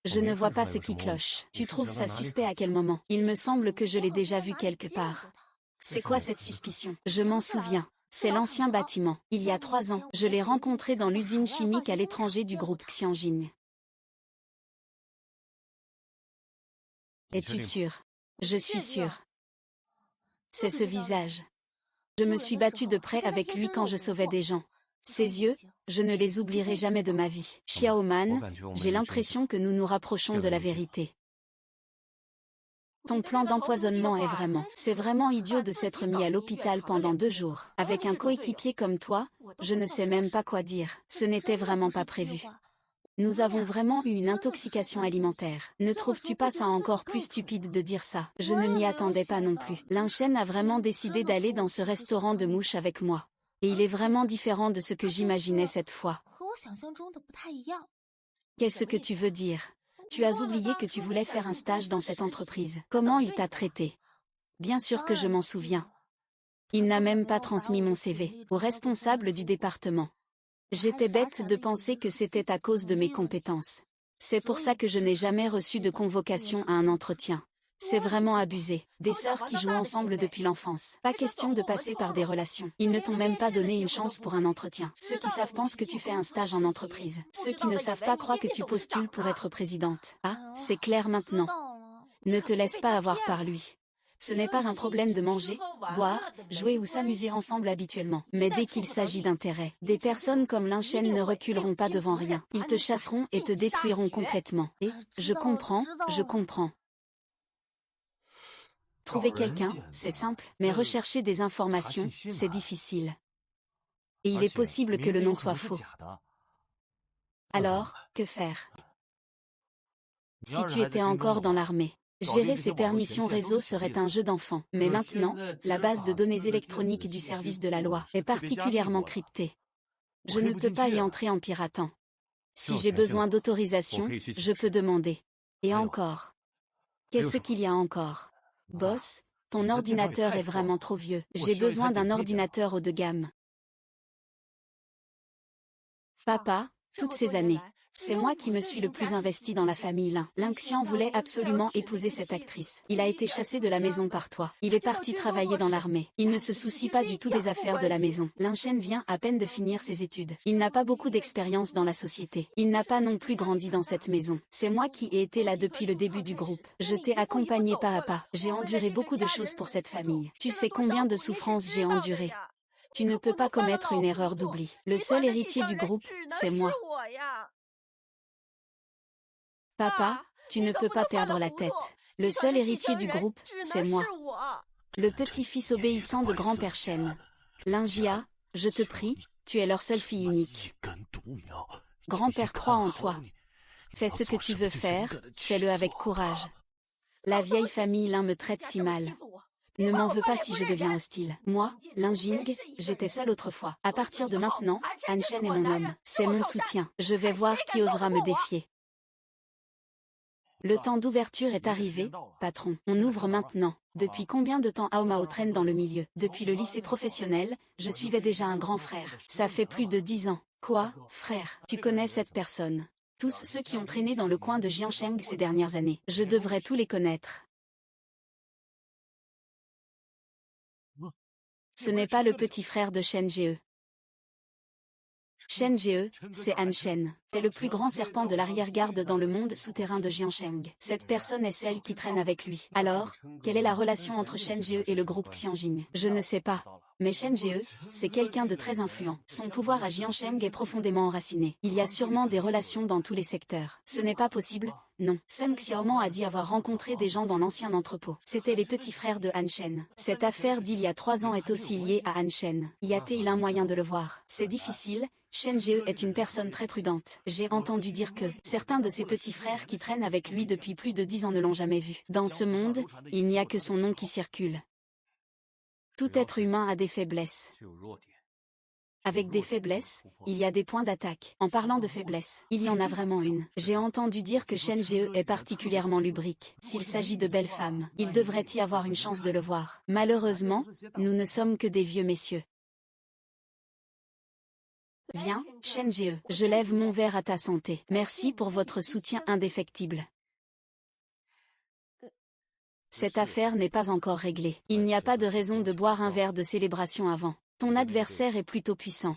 Je ne vois pas ce qui cloche. Tu trouves ça suspect à quel moment? Il me semble que je l'ai déjà vu quelque part. C'est quoi cette suspicion? Je m'en souviens. C'est l'ancien bâtiment. Il y a 3 ans, je l'ai rencontré dans l'usine chimique à l'étranger du groupe Xianjin. Es-tu sûr? Je suis sûre. C'est ce visage. Je me suis battue de près avec lui quand je sauvais des gens. Ses yeux, je ne les oublierai jamais de ma vie. Xiaoman, j'ai l'impression que nous nous rapprochons de la vérité. Ton plan d'empoisonnement est vraiment... C'est vraiment idiot de s'être mis à l'hôpital pendant 2 jours. Avec un coéquipier comme toi, je ne sais même pas quoi dire. Ce n'était vraiment pas prévu. Nous avons vraiment eu une intoxication alimentaire. Ne trouves-tu pas ça encore plus stupide de dire ça? Je ne m'y attendais pas non plus. Lin Shen a vraiment décidé d'aller dans ce restaurant de mouches avec moi. Et il est vraiment différent de ce que j'imaginais cette fois. Qu'est-ce que tu veux dire? Tu as oublié que tu voulais faire un stage dans cette entreprise. Comment il t'a traité? Bien sûr que je m'en souviens. Il n'a même pas transmis mon CV au responsable du département. J'étais bête de penser que c'était à cause de mes compétences. C'est pour ça que je n'ai jamais reçu de convocation à un entretien. C'est vraiment abusé. Des sœurs qui jouent ensemble depuis l'enfance. Pas question de passer par des relations. Ils ne t'ont même pas donné une chance pour un entretien. Ceux qui savent pensent que tu fais un stage en entreprise. Ceux qui ne savent pas croient que tu postules pour être présidente. Ah, c'est clair maintenant. Ne te laisse pas avoir par lui. Ce n'est pas un problème de manger, boire, jouer ou s'amuser ensemble habituellement. Mais dès qu'il s'agit d'intérêt, des personnes comme Lin Shen ne reculeront pas devant rien. Ils te chasseront et te détruiront complètement. Et, je comprends. Trouver quelqu'un, c'est simple, mais rechercher des informations, c'est difficile. Et il est possible que le nom soit faux. Alors, que faire? Si tu étais encore dans l'armée, gérer ses permissions réseau serait un jeu d'enfant. Mais maintenant, la base de données électroniques du service de la loi est particulièrement cryptée. Je ne peux pas y entrer en piratant. Si j'ai besoin d'autorisation, je peux demander. Et encore. Qu'est-ce qu'il y a encore? Boss, ton ordinateur est vraiment trop vieux. J'ai besoin d'un ordinateur haut de gamme. Papa, toutes ces années, c'est moi qui me suis le plus investi dans la famille Lin. Lin Xian voulait absolument épouser cette actrice. Il a été chassé de la maison par toi. Il est parti travailler dans l'armée. Il ne se soucie pas du tout des affaires de la maison. Lin Shen vient à peine de finir ses études. Il n'a pas beaucoup d'expérience dans la société. Il n'a pas non plus grandi dans cette maison. C'est moi qui ai été là depuis le début du groupe. Je t'ai accompagné pas à pas. J'ai enduré beaucoup de choses pour cette famille. Tu sais combien de souffrances j'ai endurées. Tu ne peux pas commettre une erreur d'oubli. Le seul héritier du groupe, c'est moi. Papa, tu ne peux pas perdre la tête. Le seul héritier du groupe, c'est moi. Le petit-fils obéissant de grand-père Shen. Lin Jia, je te prie, tu es leur seule fille unique. Grand-père croit en toi. Fais ce que tu veux faire, fais-le avec courage. La vieille famille Lin me traite si mal. Ne m'en veux pas si je deviens hostile. Moi, Lin Jing, j'étais seule autrefois. À partir de maintenant, Han Shen est mon homme. C'est mon soutien. Je vais voir qui osera me défier. Le temps d'ouverture est arrivé, patron. On ouvre maintenant. Depuis combien de temps Ao Mao traîne dans le milieu? Depuis le lycée professionnel, je suivais déjà un grand frère. Ça fait plus de 10 ans. Quoi, frère? Tu connais cette personne? Tous ceux qui ont traîné dans le coin de Jiansheng ces dernières années. Je devrais tous les connaître. Ce n'est pas le petit frère de Shen Jie. Shen Jie, c'est Han Shen. C'est le plus grand serpent de l'arrière-garde dans le monde souterrain de Jiansheng. Cette personne est celle qui traîne avec lui. Alors, quelle est la relation entre Shen Jie et le groupe Xianjing? Je ne sais pas. Mais Shen Jie, c'est quelqu'un de très influent. Son pouvoir à Jiansheng est profondément enraciné. Il y a sûrement des relations dans tous les secteurs. Ce n'est pas possible. Non. Sun Xiaoman a dit avoir rencontré des gens dans l'ancien entrepôt. C'étaient les petits frères de Han Shen. Cette affaire d'il y a 3 ans est aussi liée à Han Shen. Y a-t-il un moyen de le voir? C'est difficile. Shen Jie est une personne très prudente. J'ai entendu dire que certains de ses petits frères qui traînent avec lui depuis plus de 10 ans ne l'ont jamais vu. Dans ce monde, il n'y a que son nom qui circule. Tout être humain a des faiblesses. Avec des faiblesses, il y a des points d'attaque. En parlant de faiblesses, il y en a vraiment une. J'ai entendu dire que Shen Jie est particulièrement lubrique. S'il s'agit de belles femmes, il devrait y avoir une chance de le voir. Malheureusement, nous ne sommes que des vieux messieurs. Viens, Shen Jie, je lève mon verre à ta santé. Merci pour votre soutien indéfectible. Cette affaire n'est pas encore réglée. Il n'y a pas de raison de boire un verre de célébration avant. Ton adversaire est plutôt puissant.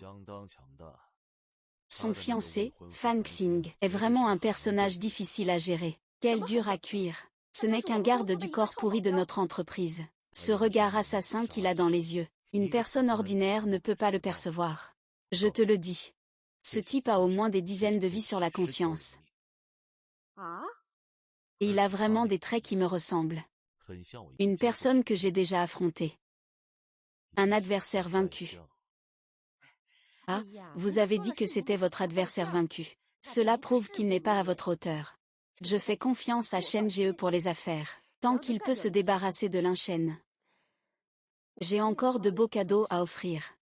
Son fiancé, Fan Xing, est vraiment un personnage difficile à gérer. Quel dur à cuire. Ce n'est qu'un garde du corps pourri de notre entreprise. Ce regard assassin qu'il a dans les yeux, une personne ordinaire ne peut pas le percevoir. Je te le dis. Ce type a au moins des dizaines de vies sur la conscience. Et il a vraiment des traits qui me ressemblent. Une personne que j'ai déjà affrontée. Un adversaire vaincu. Ah, vous avez dit que c'était votre adversaire vaincu. Cela prouve qu'il n'est pas à votre hauteur. Je fais confiance à Shen Jie pour les affaires, tant qu'il peut se débarrasser de Lin Shen. J'ai encore de beaux cadeaux à offrir.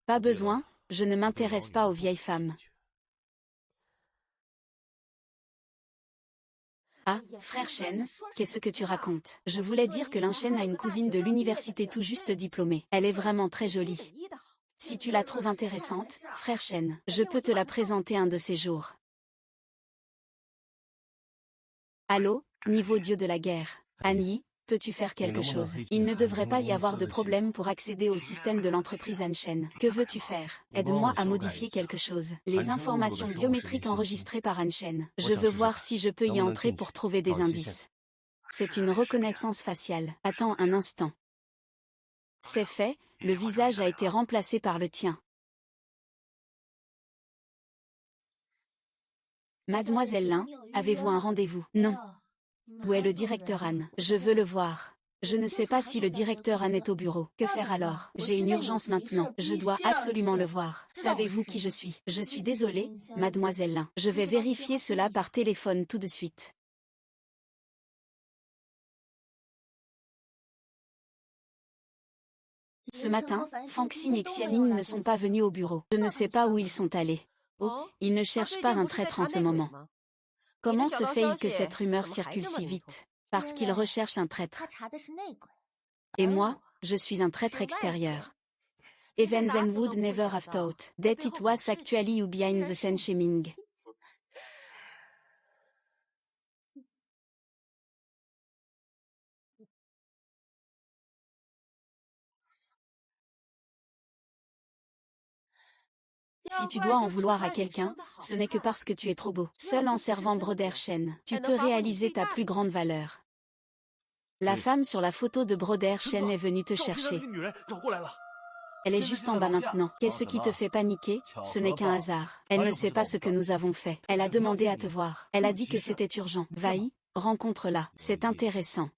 Pas besoin, je ne m'intéresse pas aux vieilles femmes. Ah, frère Shen, qu'est-ce que tu racontes? Je voulais dire que Lin Shen a une cousine de l'université tout juste diplômée. Elle est vraiment très jolie. Si tu la trouves intéressante, frère Shen, je peux te la présenter un de ces jours. Allô, niveau dieu de la guerre. Annie, peux-tu faire quelque chose? Il ne devrait pas y avoir de problème pour accéder au système de l'entreprise Han Shen. Que veux-tu faire? Aide-moi à modifier quelque chose. Les informations biométriques enregistrées par Han Shen. Je veux voir si je peux y entrer pour trouver des indices. C'est une reconnaissance faciale. Attends un instant. C'est fait, le visage a été remplacé par le tien. Mademoiselle Lin, avez-vous un rendez-vous? Non. Où est le directeur Han? Je veux le voir. Je ne sais pas si le directeur Han est au bureau. Que faire alors? J'ai une urgence maintenant. Je dois absolument le voir. Savez-vous qui je suis? Je suis désolée, mademoiselle Lin. Je vais vérifier cela par téléphone tout de suite. Ce matin, Fang Xing et Xianing ne sont pas venus au bureau. Je ne sais pas où ils sont allés. Oh, ils ne cherchent pas un traître en ce moment. Comment se fait-il que cette rumeur circule si vite? Parce qu'ils recherchent un traître. Et moi, je suis un traître extérieur. Evans and would never have thought that it was actually you behind the scene shaming. Si tu dois en vouloir à quelqu'un, ce n'est que parce que tu es trop beau. Seul en servant Broder Shen, tu peux réaliser ta plus grande valeur. La femme sur la photo de Broder Shen est venue te chercher. Elle est juste en bas maintenant. Qu'est-ce qui te fait paniquer? Ce n'est qu'un hasard. Elle ne sait pas ce que nous avons fait. Elle a demandé à te voir. Elle a dit que c'était urgent. Va-y, rencontre-la. C'est intéressant.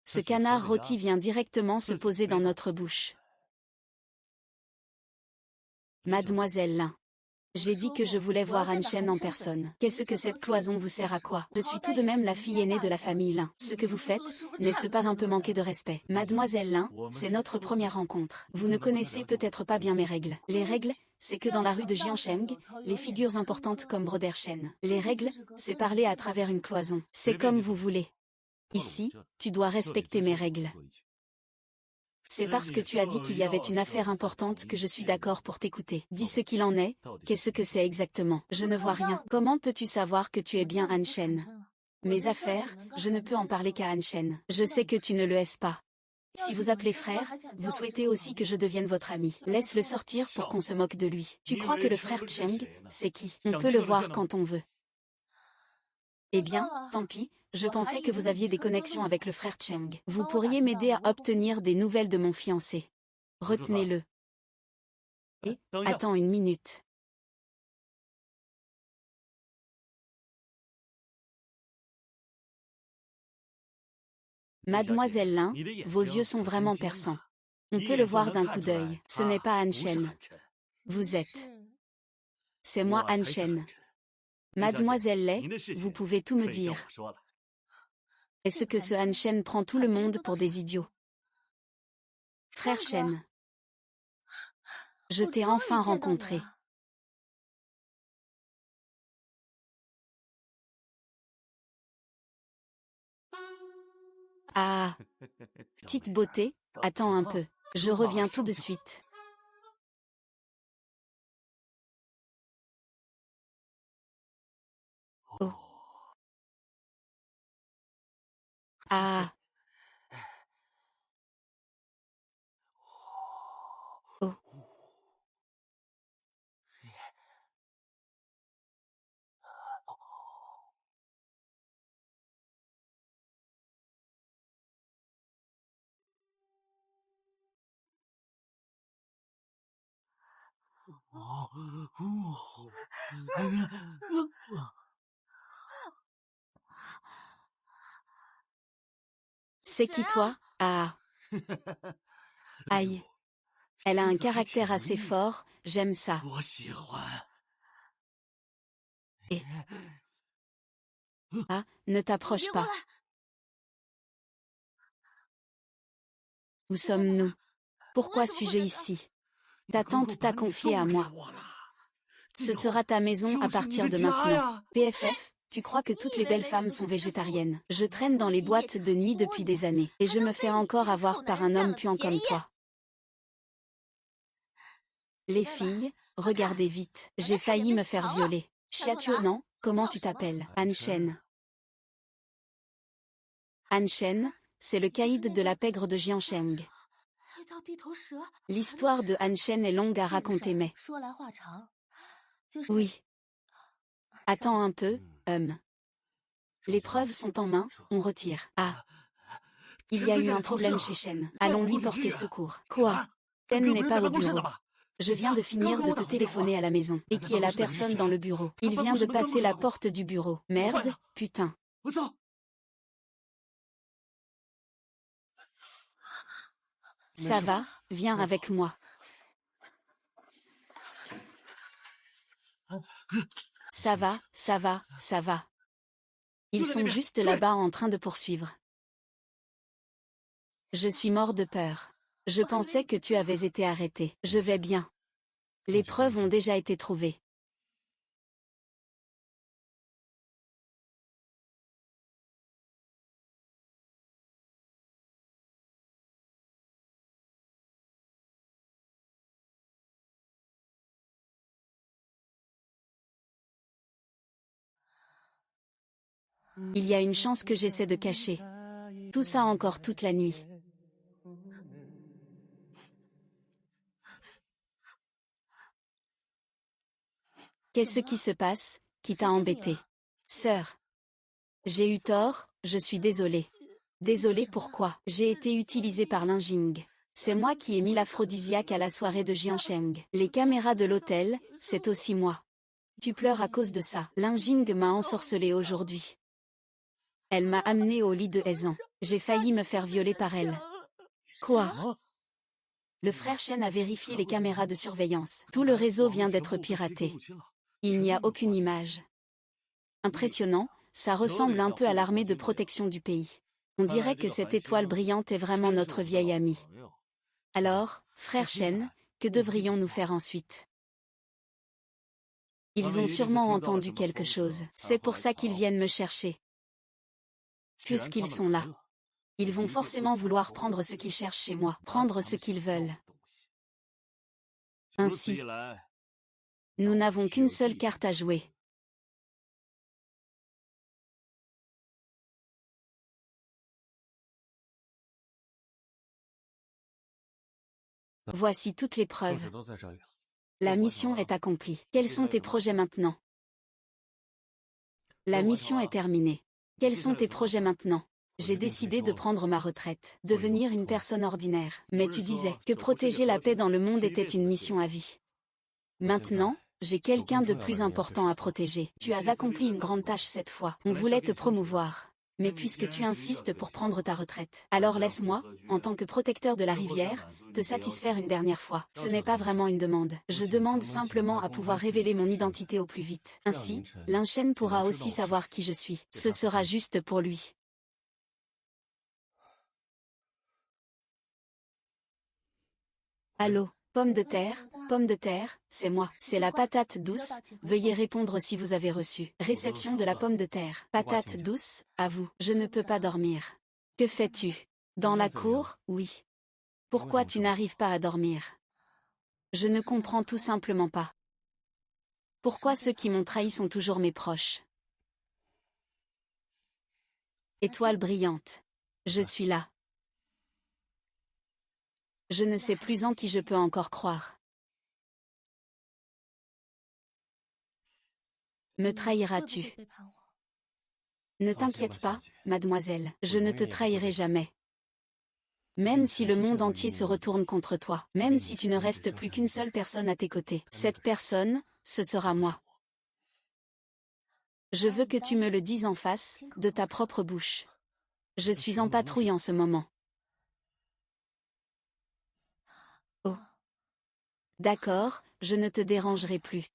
Ce canard rôti vient directement se poser dans notre bouche. Mademoiselle Lin. J'ai dit que je voulais voir Han Shen en personne. Qu'est-ce que cette cloison vous sert à quoi? Je suis tout de même la fille aînée de la famille Lin. Ce que vous faites, n'est-ce pas un peu manquer de respect? Mademoiselle Lin, c'est notre première rencontre. Vous ne connaissez peut-être pas bien mes règles. Les règles, c'est que dans la rue de Jiansheng, les figures importantes comme Broder Shen. Les règles, c'est parler à travers une cloison. C'est comme vous voulez. Ici, tu dois respecter mes règles. C'est parce que tu as dit qu'il y avait une affaire importante que je suis d'accord pour t'écouter. Dis ce qu'il en est, qu'est-ce que c'est exactement? Je ne vois rien. Comment peux-tu savoir que tu es bien Han Shen? Mes affaires, je ne peux en parler qu'à Han Shen. Je sais que tu ne le es pas. Si vous appelez frère, vous souhaitez aussi que je devienne votre ami. Laisse-le sortir pour qu'on se moque de lui. Tu crois que le frère Cheng, c'est qui? On peut le voir quand on veut. Eh bien, tant pis, je pensais que vous aviez des connexions avec le frère Cheng. Vous pourriez m'aider à obtenir des nouvelles de mon fiancé. Retenez-le. Et, attends une minute. Mademoiselle Lin, vos yeux sont vraiment perçants. On peut le voir d'un coup d'œil. Ce n'est pas Han Shen. Vous êtes. C'est moi Han Shen. Mademoiselle Lei, vous pouvez tout me dire. Est-ce que ce Han Shen prend tout le monde pour des idiots? Frère Shen. Je t'ai enfin rencontré. Ah, petite beauté, attends un peu. Je reviens tout de suite. Oh. Ah. Oh. C'est qui toi? Ah. Aïe. Elle a un caractère assez fort, j'aime ça. Et... Ah, ne t'approche pas. Où sommes-nous? Pourquoi suis-je ici? Ta tante t'a confié à moi. Ce sera ta maison à partir de maintenant. PFF, tu crois que toutes les belles femmes sont végétariennes? Je traîne dans les boîtes de nuit depuis des années, et je me fais encore avoir par un homme puant comme toi. Les filles, regardez vite, j'ai failli me faire violer. Chiatuonan, comment tu t'appelles? Han Shen. Han Shen, c'est le caïd de la pègre de Jiansheng. L'histoire de Han Shen est longue à raconter mais... Oui. Attends un peu, Les preuves sont en main, on retire. Ah. Il y a eu un problème chez Shen. Allons lui porter secours. Quoi? Shen n'est pas au bureau. Je viens de finir de te téléphoner à la maison. Et qui est la personne dans le bureau? Il vient de passer la porte du bureau. Merde, putain. Ça va, viens avec moi. Ça va, ça va, ça va. Ils sont juste là-bas en train de poursuivre. Je suis mort de peur. Je pensais que tu avais été arrêté. Je vais bien. Les preuves ont déjà été trouvées. Il y a une chance que j'essaie de cacher. Tout ça encore toute la nuit. Qu'est-ce qui se passe, qui t'a embêté? Sœur. J'ai eu tort, je suis désolée. Désolée pourquoi? J'ai été utilisée par Linjing. C'est moi qui ai mis l'aphrodisiaque à la soirée de Jiansheng. Les caméras de l'hôtel, c'est aussi moi. Tu pleures à cause de ça. Linjing m'a ensorcelée aujourd'hui. Elle m'a amenée au lit de Hezan. J'ai failli me faire violer par elle. Quoi? Le frère Shen a vérifié les caméras de surveillance. Tout le réseau vient d'être piraté. Il n'y a aucune image. Impressionnant, ça ressemble un peu à l'armée de protection du pays. On dirait que cette étoile brillante est vraiment notre vieille amie. Alors, frère Shen, que devrions-nous faire ensuite? Ils ont sûrement entendu quelque chose. C'est pour ça qu'ils viennent me chercher. Puisqu'ils sont là. Ils vont forcément vouloir prendre ce qu'ils cherchent chez moi, prendre ce qu'ils veulent. Ainsi, nous n'avons qu'une seule carte à jouer. Voici toutes les preuves. La mission est accomplie. Quels sont tes projets maintenant? La mission est terminée. Quels sont tes projets maintenant? J'ai décidé de prendre ma retraite, devenir une personne ordinaire. Mais tu disais que protéger la paix dans le monde était une mission à vie. Maintenant, j'ai quelqu'un de plus important à protéger. Tu as accompli une grande tâche cette fois. On voulait te promouvoir. Mais puisque tu insistes pour prendre ta retraite, alors laisse-moi, en tant que protecteur de la rivière, te satisfaire une dernière fois. Ce n'est pas vraiment une demande. Je demande simplement à pouvoir révéler mon identité au plus vite. Ainsi, Lin Shen pourra aussi savoir qui je suis. Ce sera juste pour lui. Allô, pomme de terre, c'est moi. C'est la patate douce. Veuillez répondre si vous avez reçu. Réception de la pomme de terre. Patate douce, à vous. Je ne peux pas dormir. Que fais-tu? Dans la cour, oui. Pourquoi tu n'arrives pas à dormir? Je ne comprends tout simplement pas. Pourquoi ceux qui m'ont trahi sont toujours mes proches? Étoile brillante. Je suis là. Je ne sais plus en qui je peux encore croire. Me trahiras-tu? Ne t'inquiète pas, mademoiselle, je ne te trahirai jamais. Même si le monde entier se retourne contre toi, même si tu ne restes plus qu'une seule personne à tes côtés, cette personne, ce sera moi. Je veux que tu me le dises en face, de ta propre bouche. Je suis en patrouille en ce moment. Oh. D'accord, je ne te dérangerai plus.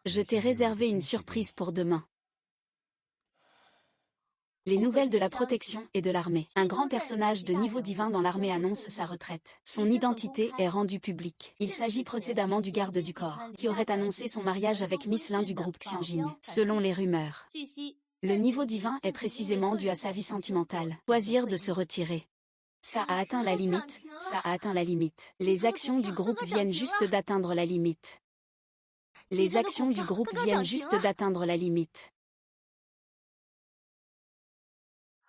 Je t'ai réservé une surprise pour demain. Les nouvelles de la protection et de l'armée. Un grand personnage de niveau divin dans l'armée annonce sa retraite. Son identité est rendue publique. Il s'agit précédemment du garde du corps, qui aurait annoncé son mariage avec Miss Lin du groupe Xianjing, selon les rumeurs. Le niveau divin est précisément dû à sa vie sentimentale. Choisir de se retirer. Ça a atteint la limite, ça a atteint la limite. Les actions du groupe viennent juste d'atteindre la limite. Les actions du groupe viennent juste d'atteindre la limite.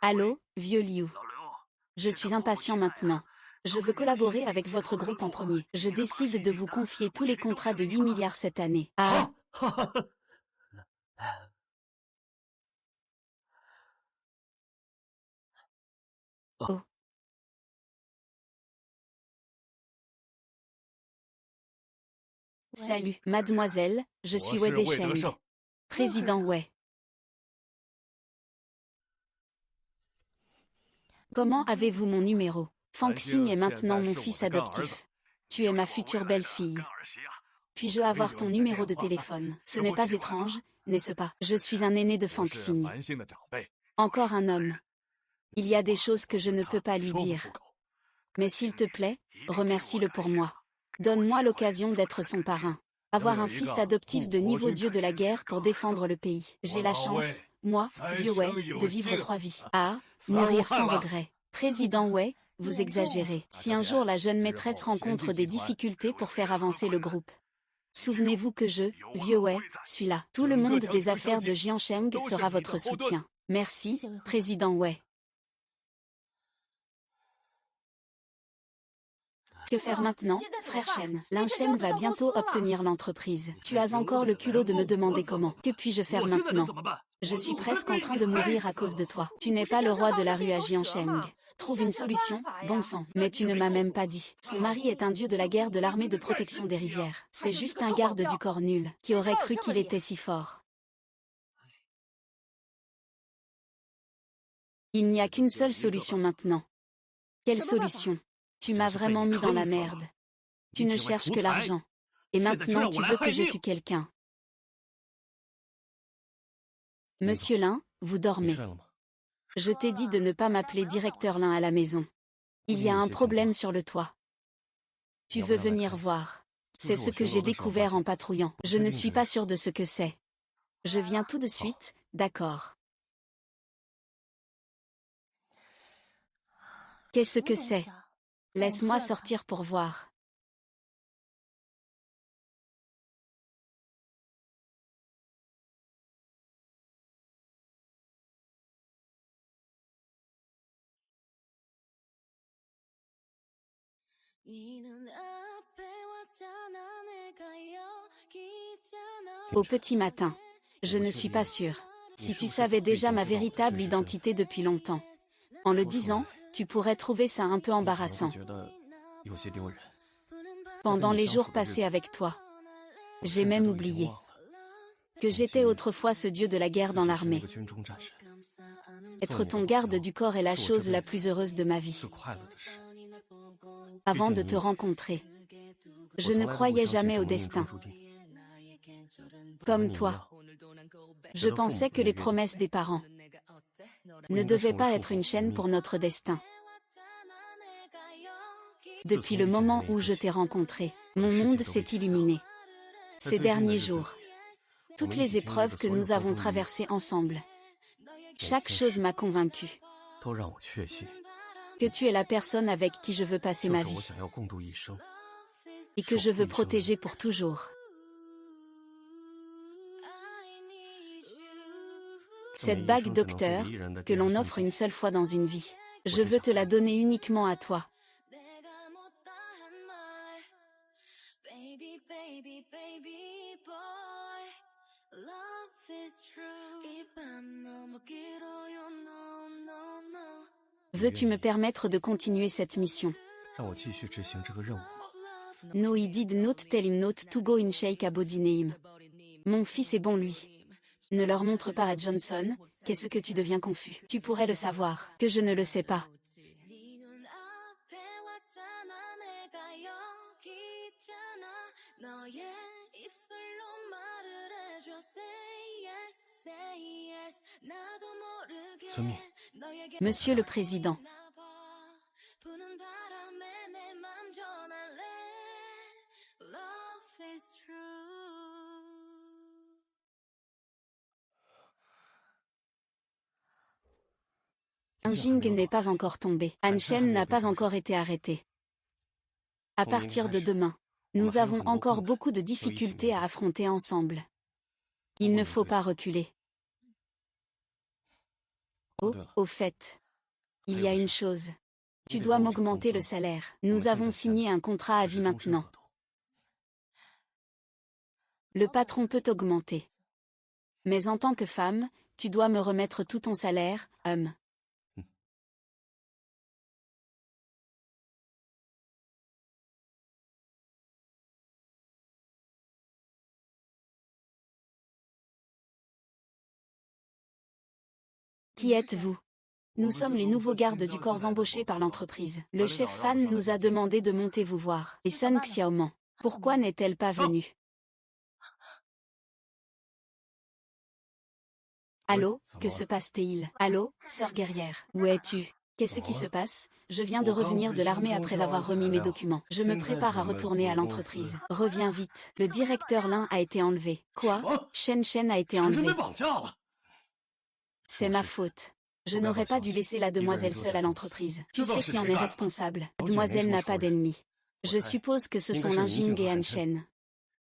Allô, vieux Liu. Je suis impatient maintenant. Je veux collaborer avec votre groupe en premier. Je décide de vous confier tous les contrats de 8 milliards cette année. Ah! Oh. Salut, mademoiselle, je suis Wei Desheng. Président Wei. Comment avez-vous mon numéro? Fang Xing est maintenant mon fils adoptif. Tu es ma future belle-fille. Puis-je avoir ton numéro de téléphone? Ce n'est pas étrange, n'est-ce pas? Je suis un aîné de Fangxing. Encore un homme. Il y a des choses que je ne peux pas lui dire. Mais s'il te plaît, remercie-le pour moi. Donne-moi l'occasion d'être son parrain. Avoir un fils adoptif de niveau dieu de la guerre pour défendre le pays. J'ai la chance, moi, vieux Wei, de vivre 3 vies. Ah, mourir sans regret. Président Wei, vous exagérez. Si un jour la jeune maîtresse rencontre des difficultés pour faire avancer le groupe. Souvenez-vous que je, vieux Wei, suis là. Tout le monde des affaires de Jiansheng sera votre soutien. Merci, Président Wei. Que faire maintenant, frère Shen? Lin Shen va bientôt obtenir l'entreprise. Tu as encore le culot de me demander comment. Que puis-je faire maintenant? Je suis presque en train de mourir à cause de toi. Tu n'es pas le roi de la rue à Jiansheng. Trouve une solution, bon sang. Mais tu ne m'as même pas dit. Son mari est un dieu de la guerre de l'armée de protection des rivières. C'est juste un garde du corps nul, qui aurait cru qu'il était si fort. Il n'y a qu'une seule solution maintenant. Quelle solution? Tu m'as vraiment mis dans la merde. Tu ne cherches que l'argent. Et maintenant tu veux que je tue quelqu'un. Monsieur Lin, vous dormez. Je t'ai dit de ne pas m'appeler directeur Lin à la maison. Il y a un problème sur le toit. Tu veux venir voir. C'est ce que j'ai découvert en patrouillant. Je ne suis pas sûre de ce que c'est. Je viens tout de suite, d'accord. Qu'est-ce que c'est? Laisse-moi sortir pour voir. Au petit matin. Je ne suis pas sûre. Si tu savais déjà ma véritable identité depuis longtemps. En le disant, tu pourrais trouver ça un peu embarrassant. Pendant les jours passés avec toi. J'ai même oublié que j'étais autrefois ce dieu de la guerre dans l'armée. Être ton garde du corps est la chose la plus heureuse de ma vie. Avant de te rencontrer, je ne croyais jamais au destin. Comme toi, je pensais que les promesses des parents ne devaient pas être une chaîne pour notre destin. Depuis le moment où je t'ai rencontré, mon monde s'est illuminé. Ces derniers jours, toutes les épreuves que nous avons traversées ensemble, chaque chose m'a convaincue que tu es la personne avec qui je veux passer ma vie et que je veux protéger pour toujours. Cette bague docteur, que l'on offre une seule fois dans une vie, je veux te la donner uniquement à toi. Veux-tu me permettre de continuer cette mission? No, I did not tell him not to go in shake a body name. Mon fils est bon lui. Ne leur montre pas à Johnson, qu'est-ce que tu deviens confus. Tu pourrais le savoir, que je ne le sais pas. Monsieur le Président. Han Jing n'est pas encore tombé. Han Shen n'a pas encore été arrêté. À partir de demain, nous avons encore beaucoup de difficultés à affronter ensemble. Il ne faut pas reculer. Oh, au fait, il y a une chose. Tu dois m'augmenter le salaire. Nous avons signé un contrat à vie maintenant. Le patron peut augmenter. Mais en tant que femme, tu dois me remettre tout ton salaire, homme. Qui êtes-vous? Nous sommes les nouveaux gardes du corps embauchés par l'entreprise. Le chef Fan nous a demandé de monter vous voir. Et Sun Xiaoman, pourquoi n'est-elle pas venue? Allô, que se passe-t-il? Allô, sœur guerrière, où es-tu? Qu'est-ce qui se passe? Je viens de revenir de l'armée après avoir remis mes documents. Je me prépare à retourner à l'entreprise. Reviens vite. Le directeur Lin a été enlevé. Quoi? Shen Shen a été enlevé. C'est ma faute. Je n'aurais pas dû laisser la demoiselle seule à l'entreprise. Tu sais qui en est responsable. Mademoiselle n'a pas d'ennemis. Je suppose que ce sont Lin Jing et Han Shen.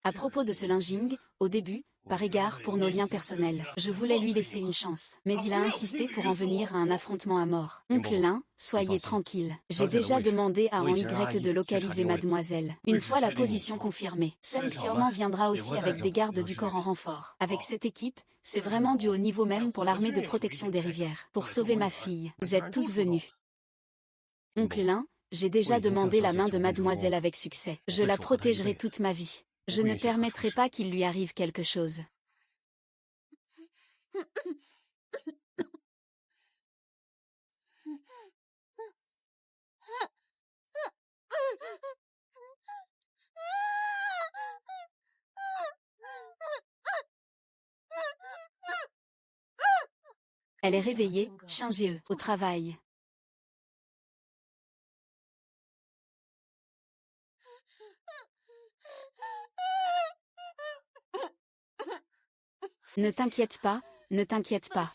À propos de ce Lin Jing, au début, par égard pour nos liens personnels, je voulais lui laisser une chance. Mais il a insisté pour en venir à un affrontement à mort. Oncle Lin, soyez tranquille. J'ai déjà demandé à En Y de localiser mademoiselle. Une fois la position confirmée, Sun Xiaoman viendra aussi avec des gardes du corps en renfort. Avec cette équipe, c'est vraiment du haut niveau même pour l'armée de protection des rivières. Pour sauver ma fille, vous êtes tous venus. Oncle Lin, j'ai déjà demandé la main de mademoiselle avec succès. Je la protégerai toute ma vie. Je ne permettrai pas qu'il lui arrive quelque chose. Elle est réveillée, changez-eux, au travail. Ne t'inquiète pas, ne t'inquiète pas.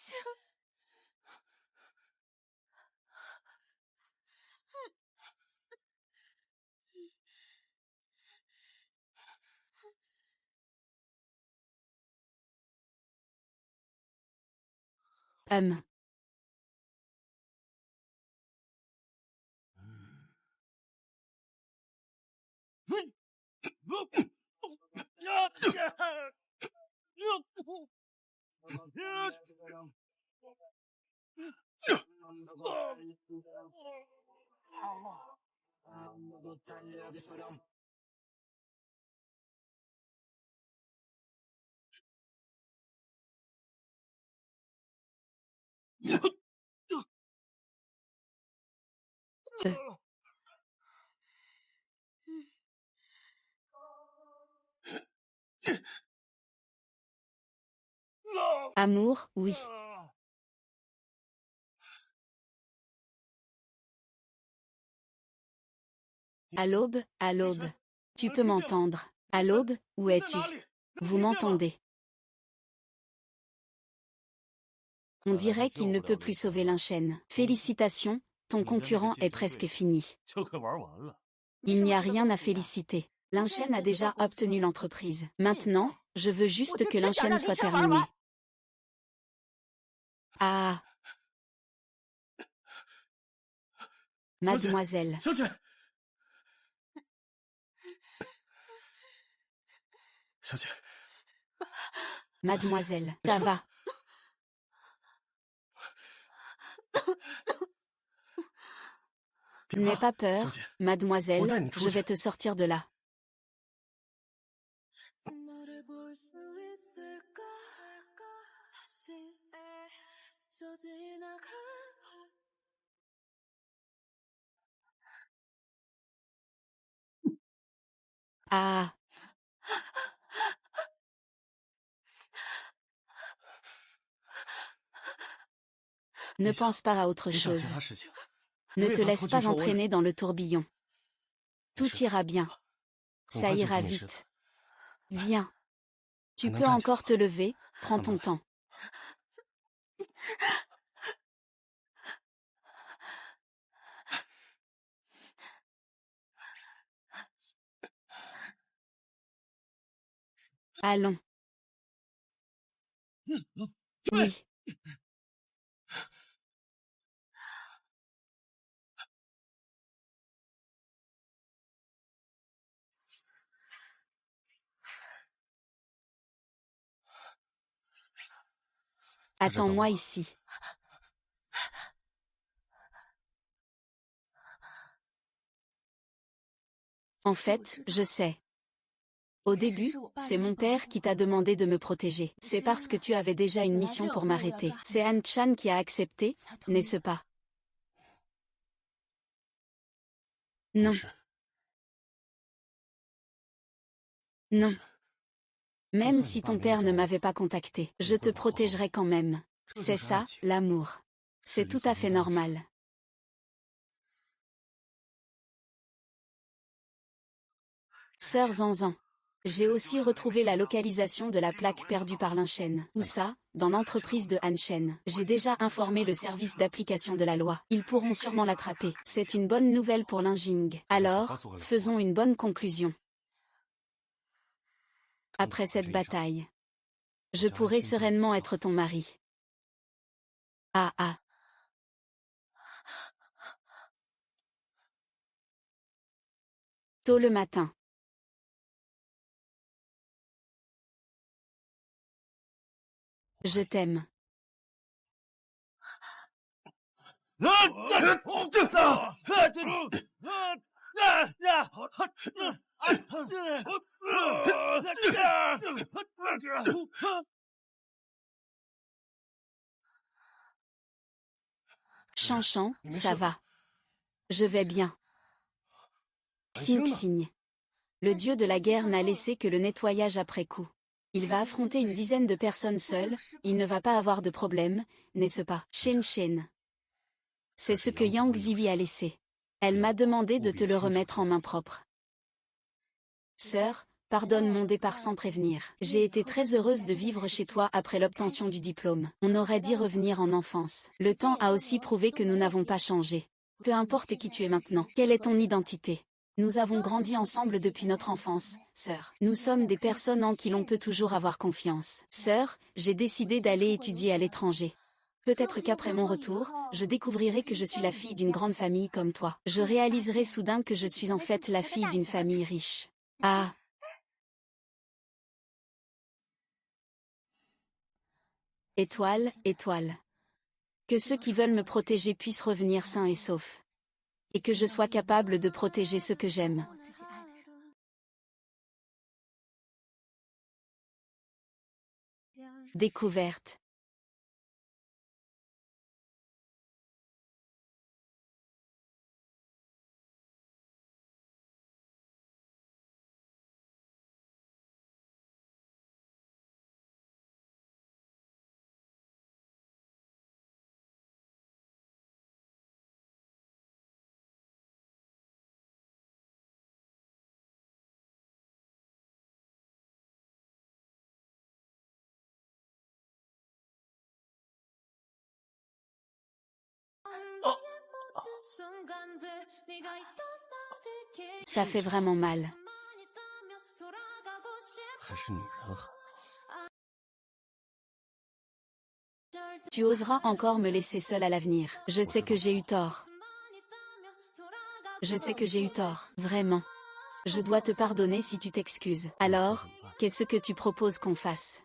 Amour, oui. À l'aube, à l'aube. Tu peux m'entendre. À l'aube, où es-tu? Vous m'entendez? On dirait qu'il ne peut plus sauver Lin Shen. Félicitations, ton concurrent est presque fini. Il n'y a rien à féliciter. Lin Shen a déjà obtenu l'entreprise. Maintenant, je veux juste que Lin Shen soit terminé. Ah. Mademoiselle. Mademoiselle, ça va. N'aie pas peur, mademoiselle, je vais te sortir de là. Ah. Ne pense pas à autre chose. Ne te laisse pas entraîner dans le tourbillon. Tout ira bien. Ça ira vite. Viens. Tu peux encore te lever, prends ton temps. Allons. Oui. Attends-moi ici. En fait, je sais. Au début, c'est mon père qui t'a demandé de me protéger. C'est parce que tu avais déjà une mission pour m'arrêter. C'est Han Chan qui a accepté, n'est-ce pas? Non. Non. Même si ton père ne m'avait pas contacté, je te protégerai quand même. C'est ça, l'amour. C'est tout à fait normal. Sœur Zanzan. J'ai aussi retrouvé la localisation de la plaque perdue par l'Inshen. Où ça? Dans l'entreprise de Hanshen. J'ai déjà informé le service d'application de la loi. Ils pourront sûrement l'attraper. C'est une bonne nouvelle pour l'Injing. Alors, faisons une bonne conclusion. Après cette bataille, je pourrai sereinement être ton mari. Ah ah. Tôt le matin. Je t'aime. Chanchan, ça va. Je vais bien. Xing. Le dieu de la guerre n'a laissé que le nettoyage après coup. Il va affronter une dizaine de personnes seules, il ne va pas avoir de problème, n'est-ce pas? Shen. C'est ce que Yang Zivi a laissé. Elle m'a demandé de te le remettre en main propre. Sœur, pardonne mon départ sans prévenir. J'ai été très heureuse de vivre chez toi après l'obtention du diplôme. On aurait dit revenir en enfance. Le temps a aussi prouvé que nous n'avons pas changé. Peu importe qui tu es maintenant, quelle est ton identité? Nous avons grandi ensemble depuis notre enfance, sœur. Nous sommes des personnes en qui l'on peut toujours avoir confiance. Sœur, j'ai décidé d'aller étudier à l'étranger. Peut-être qu'après mon retour, je découvrirai que je suis la fille d'une grande famille comme toi. Je réaliserai soudain que je suis en fait la fille d'une famille riche. Ah! Étoile, étoile. Que ceux qui veulent me protéger puissent revenir sains et saufs. Et que je sois capable de protéger ceux que j'aime. Découverte. Ça fait vraiment mal. Tu oseras encore me laisser seule à l'avenir. Je sais que j'ai eu tort. Je sais que j'ai eu tort, vraiment. Je dois te pardonner si tu t'excuses. Alors, qu'est-ce que tu proposes qu'on fasse?